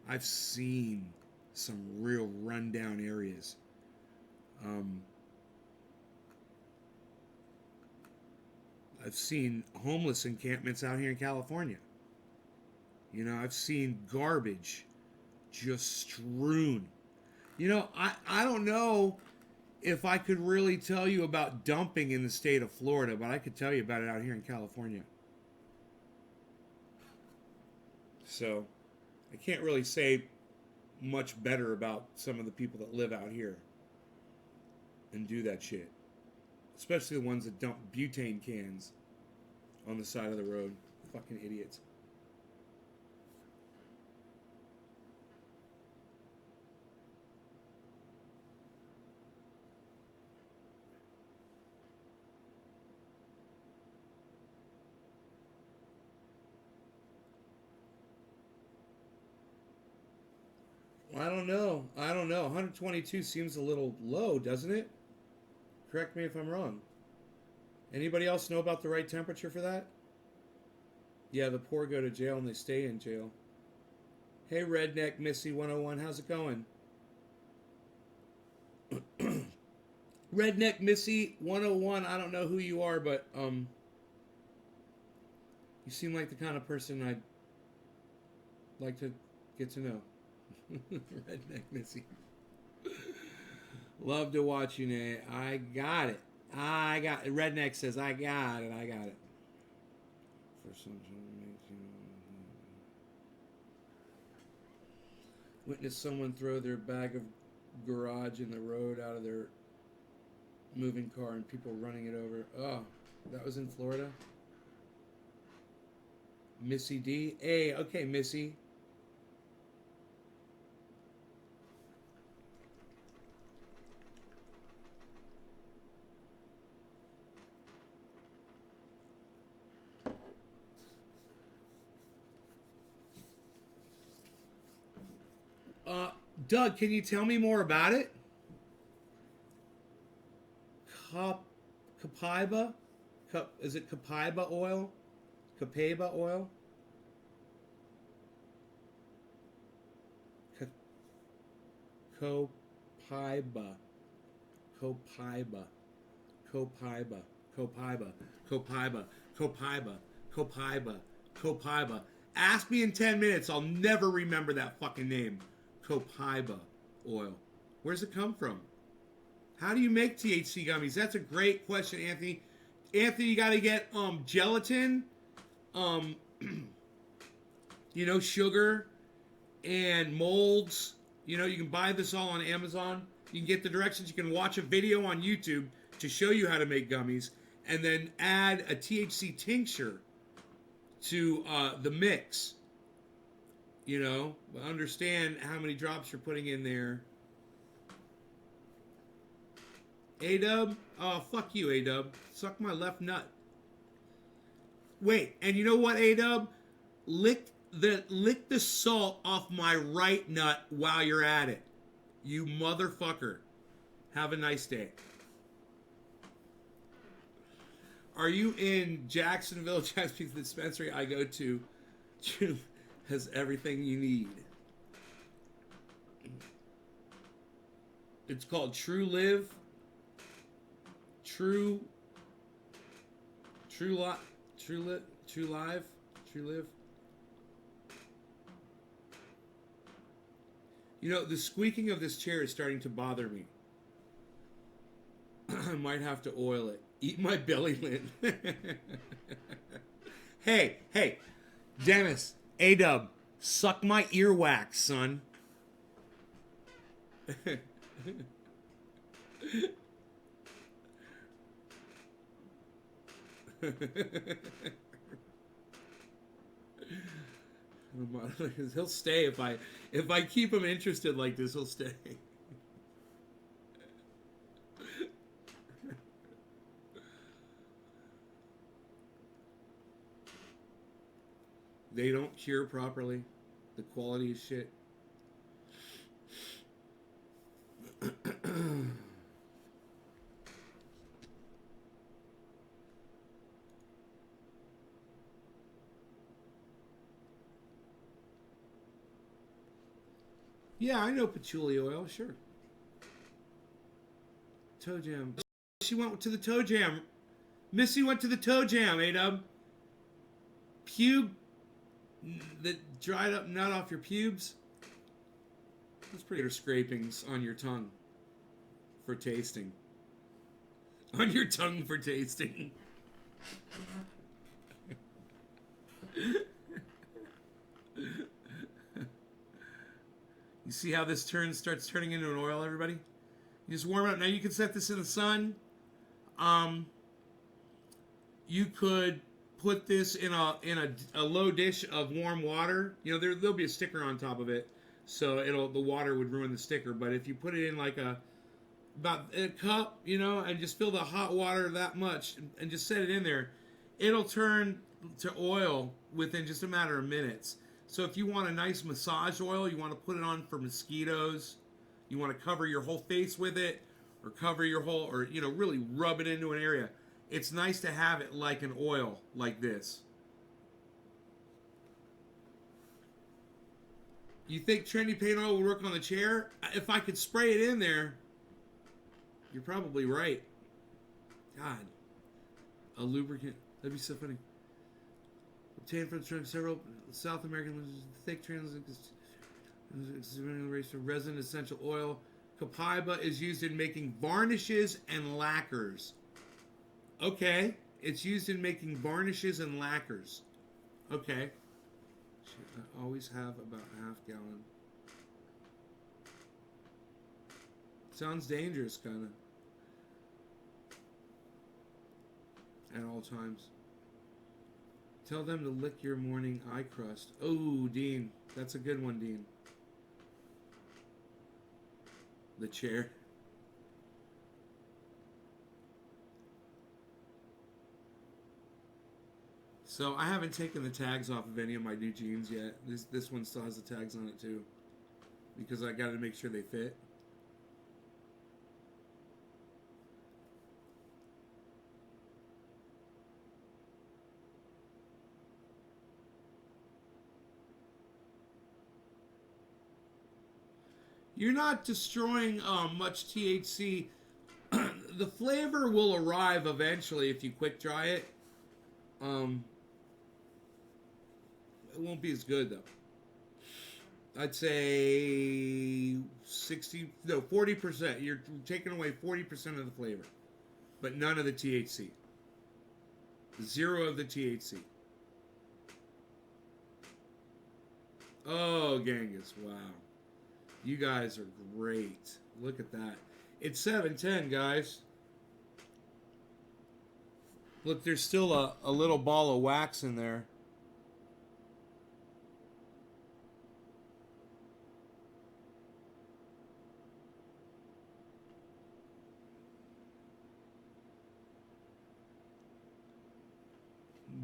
I've seen some real rundown areas. I've seen homeless encampments out here in California. You know, I've seen garbage just strewn. You know, I don't know if I could really tell you about dumping in the state of Florida, but I could tell you about it out here in California. So, I can't really say much better about some of the people that live out here and do that shit. Especially the ones that dump butane cans on the side of the road. Fucking idiots. I don't know. 122 seems a little low, doesn't it? Correct me if I'm wrong. Anybody else know about the right temperature for that? Yeah, the poor go to jail and they stay in jail. Hey, Redneck Missy 101, how's it going? Redneck Missy 101, I don't know who you are, but you seem like the kind of person I'd like to get to know. Redneck Missy. Love to watch you, Nate. I got it. Redneck says, I got it. For some witness someone throw their bag of garage in the road out of their moving car and people running it over. Oh, that was in Florida? Missy D. Hey, okay, Missy. Doug, can you tell me more about it? Copaiba? Is it Copaiba oil? Copaiba oil? Copaiba. Copaiba. Copaiba. Copaiba. Copaiba. Copaiba. Copaiba. Copaiba. Ask me in 10 minutes. I'll never remember that fucking name. Copaiba oil. Where's it come from? How do you make THC gummies? That's a great question, Anthony. Anthony, you got to get gelatin, sugar, and molds. You can buy this all on Amazon. You can get the directions. You can watch a video on YouTube to show you how to make gummies, and then add a THC tincture to the mix. Understand how many drops you're putting in there. A-Dub? Oh, fuck you, A-Dub. Suck my left nut. Wait, and you know what, A-Dub? Lick the salt off my right nut while you're at it. You motherfucker. Have a nice day. Are you in Jacksonville, Chesapeake dispensary I go to? Has everything you need. It's called True Live. True Live. The squeaking of this chair is starting to bother me. I might have to oil it. Eat my belly lint. Hey, Dennis, A-Dub, suck my earwax, son. He'll stay if I keep him interested like this. He'll stay. They don't cure properly. The quality is shit. Yeah, I know patchouli oil, sure. Toe jam. She went to the toe jam. Missy went to the toe jam, A-Dub. Pube. The dried up nut off your pubes. That's pretty good scrapings on your tongue for tasting. On your tongue for tasting. You see how this starts turning into an oil, everybody? You just warm it up. Now you can set this in the sun. You could put this in a low dish of warm water. There'll be a sticker on top of it, so the water would ruin the sticker. But if you put it in about a cup, and just fill the hot water that much and just set it in there, it'll turn to oil within just a matter of minutes. So if you want a nice massage oil, you want to put it on for mosquitoes, you want to cover your whole face with it, or cover your whole, or really rub it into an area. It's nice to have it like an oil like this. You think Trendy Paint Oil will work on the chair? If I could spray it in there, you're probably right. God. A lubricant. That'd be so funny. Obtained from several South American thick resin essential oil. Copaiba is used in making varnishes and lacquers. Okay. It's used in making varnishes and lacquers. Okay. I always have about a half gallon. Sounds dangerous, kind of. At all times. Tell them to lick your morning eye crust. Oh, Dean. That's a good one, Dean. The chair. So I haven't taken the tags off of any of my new jeans yet. This one still has the tags on it too, because I got to make sure they fit. You're not destroying much THC. The flavor will arrive eventually if you quick dry it. It won't be as good though. I'd say 40%. You're taking away 40% of the flavor, but none of the THC. Zero of the THC. Oh, Gangas, wow. You guys are great. Look at that. It's 7:10, guys. Look, there's still a little ball of wax in there.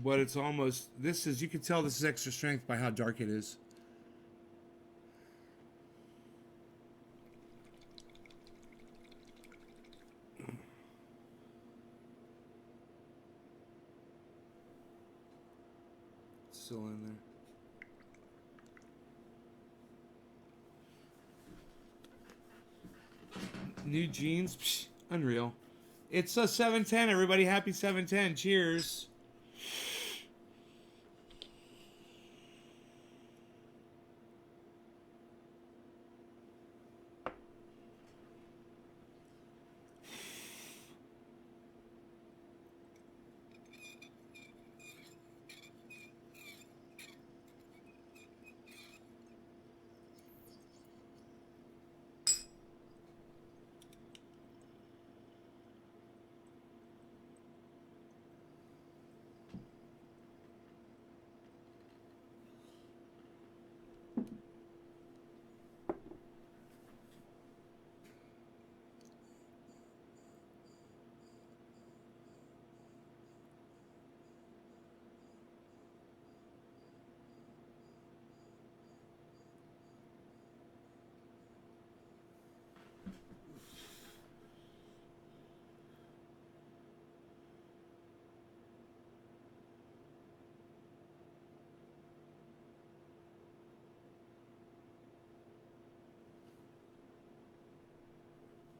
But it's almost, you can tell this is extra strength by how dark it is. It's still in there. New jeans, psh, unreal. It's a 7:10, everybody. Happy 7:10. Cheers.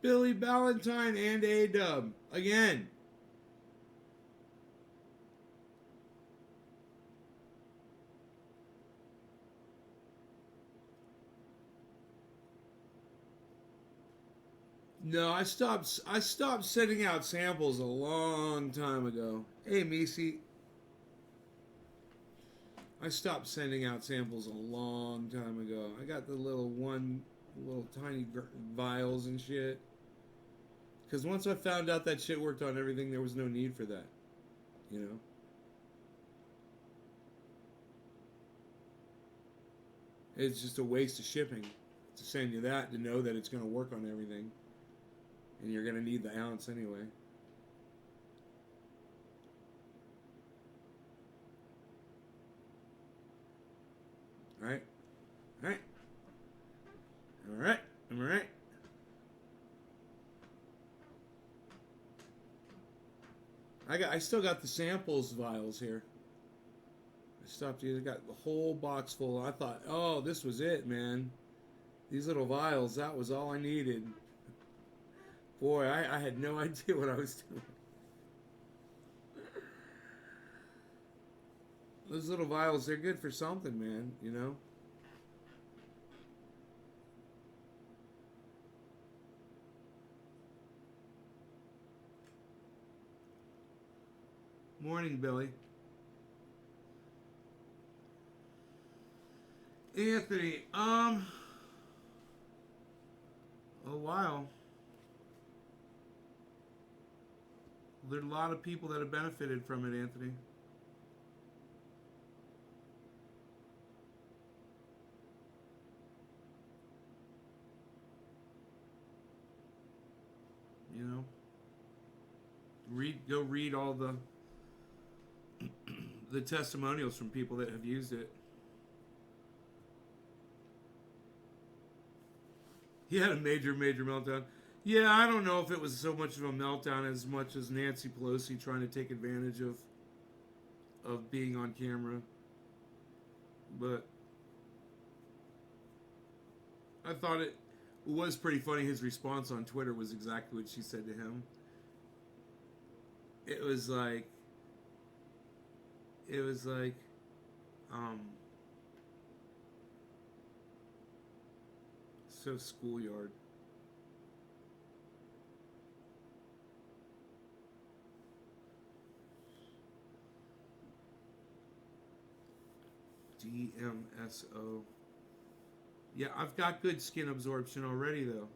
Billy Ballantyne and A-Dub. Again. No, I stopped sending out samples a long time ago. Hey, Missy. I stopped sending out samples a long time ago. I got the little tiny vials and shit. Because once I found out that shit worked on everything, there was no need for that. You know? It's just a waste of shipping to send you that, to know that it's going to work on everything. And you're going to need the ounce anyway. Alright? Alright? Alright? Am I right? I still got the samples vials here. I got the whole box full. I thought, oh, this was it, man. These little vials, that was all I needed. Boy, I had no idea what I was doing. Those little vials, they're good for something, man, you know? Morning, Billy. Anthony, a while. There's a lot of people that have benefited from it, Anthony. you know. Go read all the the testimonials from people that have used it. He had a major meltdown. Yeah, I don't know if it was so much of a meltdown as much as Nancy Pelosi trying to take advantage of being on camera. But I thought it was pretty funny. His response on Twitter was exactly what she said to him. It was like, so schoolyard. DMSO. Yeah, I've got good skin absorption already, though.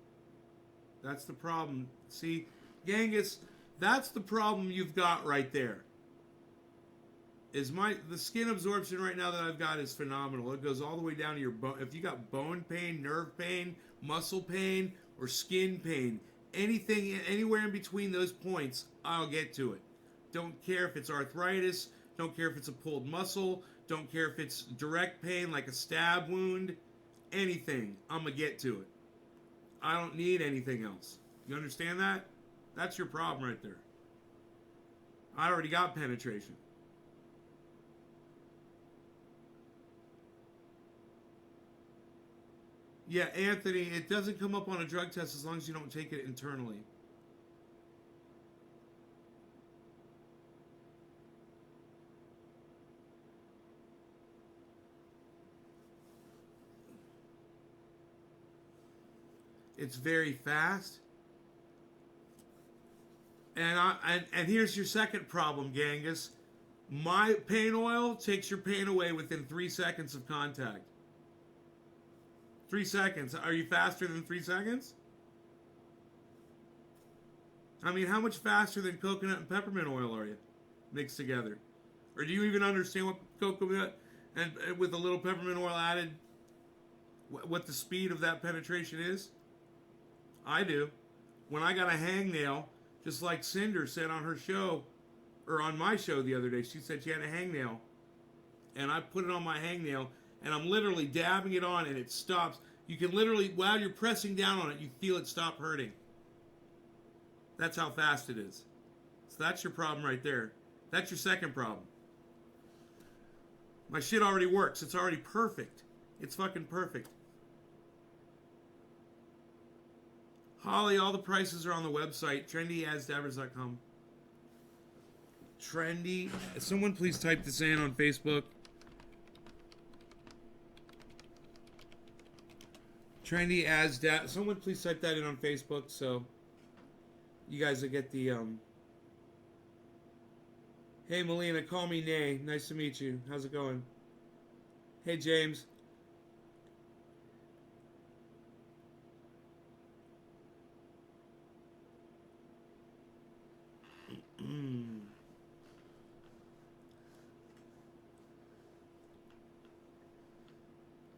That's the problem. See, Gangus, that's the problem you've got right there. The skin absorption right now that I've got is phenomenal. It goes all the way down to your bone. If you got bone pain, nerve pain, muscle pain, or skin pain, anything, anywhere in between those points, I'll get to it. Don't care if it's arthritis. Don't care if it's a pulled muscle. Don't care if it's direct pain like a stab wound. Anything, I'm going to get to it. I don't need anything else. You understand that? That's your problem right there. I already got penetration. Yeah, Anthony, it doesn't come up on a drug test as long as you don't take it internally. It's very fast. And here's your second problem, Gangus. My pain oil takes your pain away within 3 seconds of contact. 3 seconds. Are you faster than 3 seconds? I mean, how much faster than coconut and peppermint oil are you mixed together? Or do you even understand what coconut and with a little peppermint oil added, what the speed of that penetration is? I do. When I got a hangnail, just like Cinder said on her show, or on my show the other day, she said she had a hangnail. And I put it on my hangnail, and I'm literally dabbing it on, and it stops. You can literally, while you're pressing down on it, you feel it stop hurting. That's how fast it is. So that's your problem right there. That's your second problem. My shit already works. It's already perfect. It's fucking perfect. Holly, all the prices are on the website, trendyasdabbers.com. Trendy. Someone please type this in on Facebook. Trendy as Dabbers. Someone please type that in on Facebook so you guys will get the Hey Melina, call me Nay. Nice to meet you. How's it going? Hey James.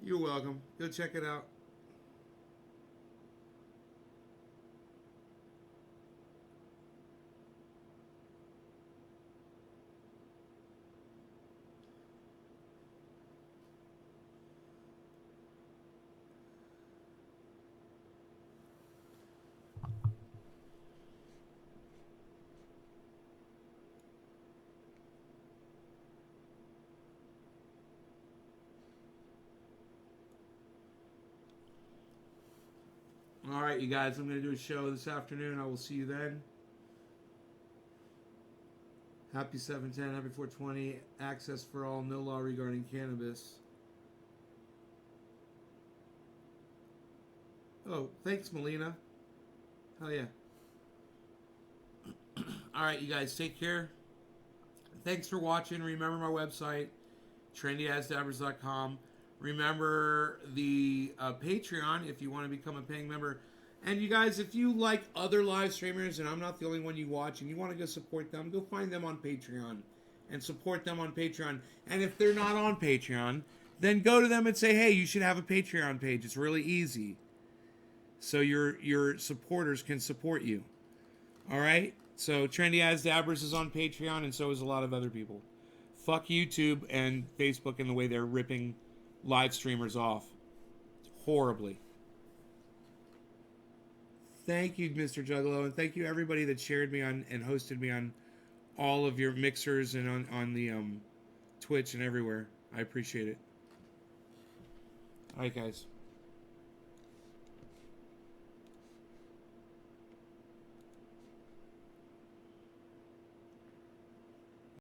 You're welcome. Go check it out. All right, you guys, I'm going to do a show this afternoon. I will see you then. Happy 710, happy 420. Access for all, no law regarding cannabis. Oh, thanks, Melina. Hell yeah. All right, you guys, take care. Thanks for watching. Remember my website, trendyasdabbers.com. Remember the Patreon if you want to become a paying member. And you guys, if you like other live streamers, and I'm not the only one you watch, and you want to go support them, go find them on Patreon and support them on Patreon. And if they're not on Patreon, then go to them and say, hey, you should have a Patreon page. It's really easy. So your supporters can support you. All right? So Trendy As Dabbers is on Patreon, and so is a lot of other people. Fuck YouTube and Facebook and the way they're ripping live streamers off. Horribly. Thank you, Mr. Juggalo, and thank you everybody that shared me on and hosted me on all of your mixers and on the Twitch and everywhere. I appreciate it. All right, guys.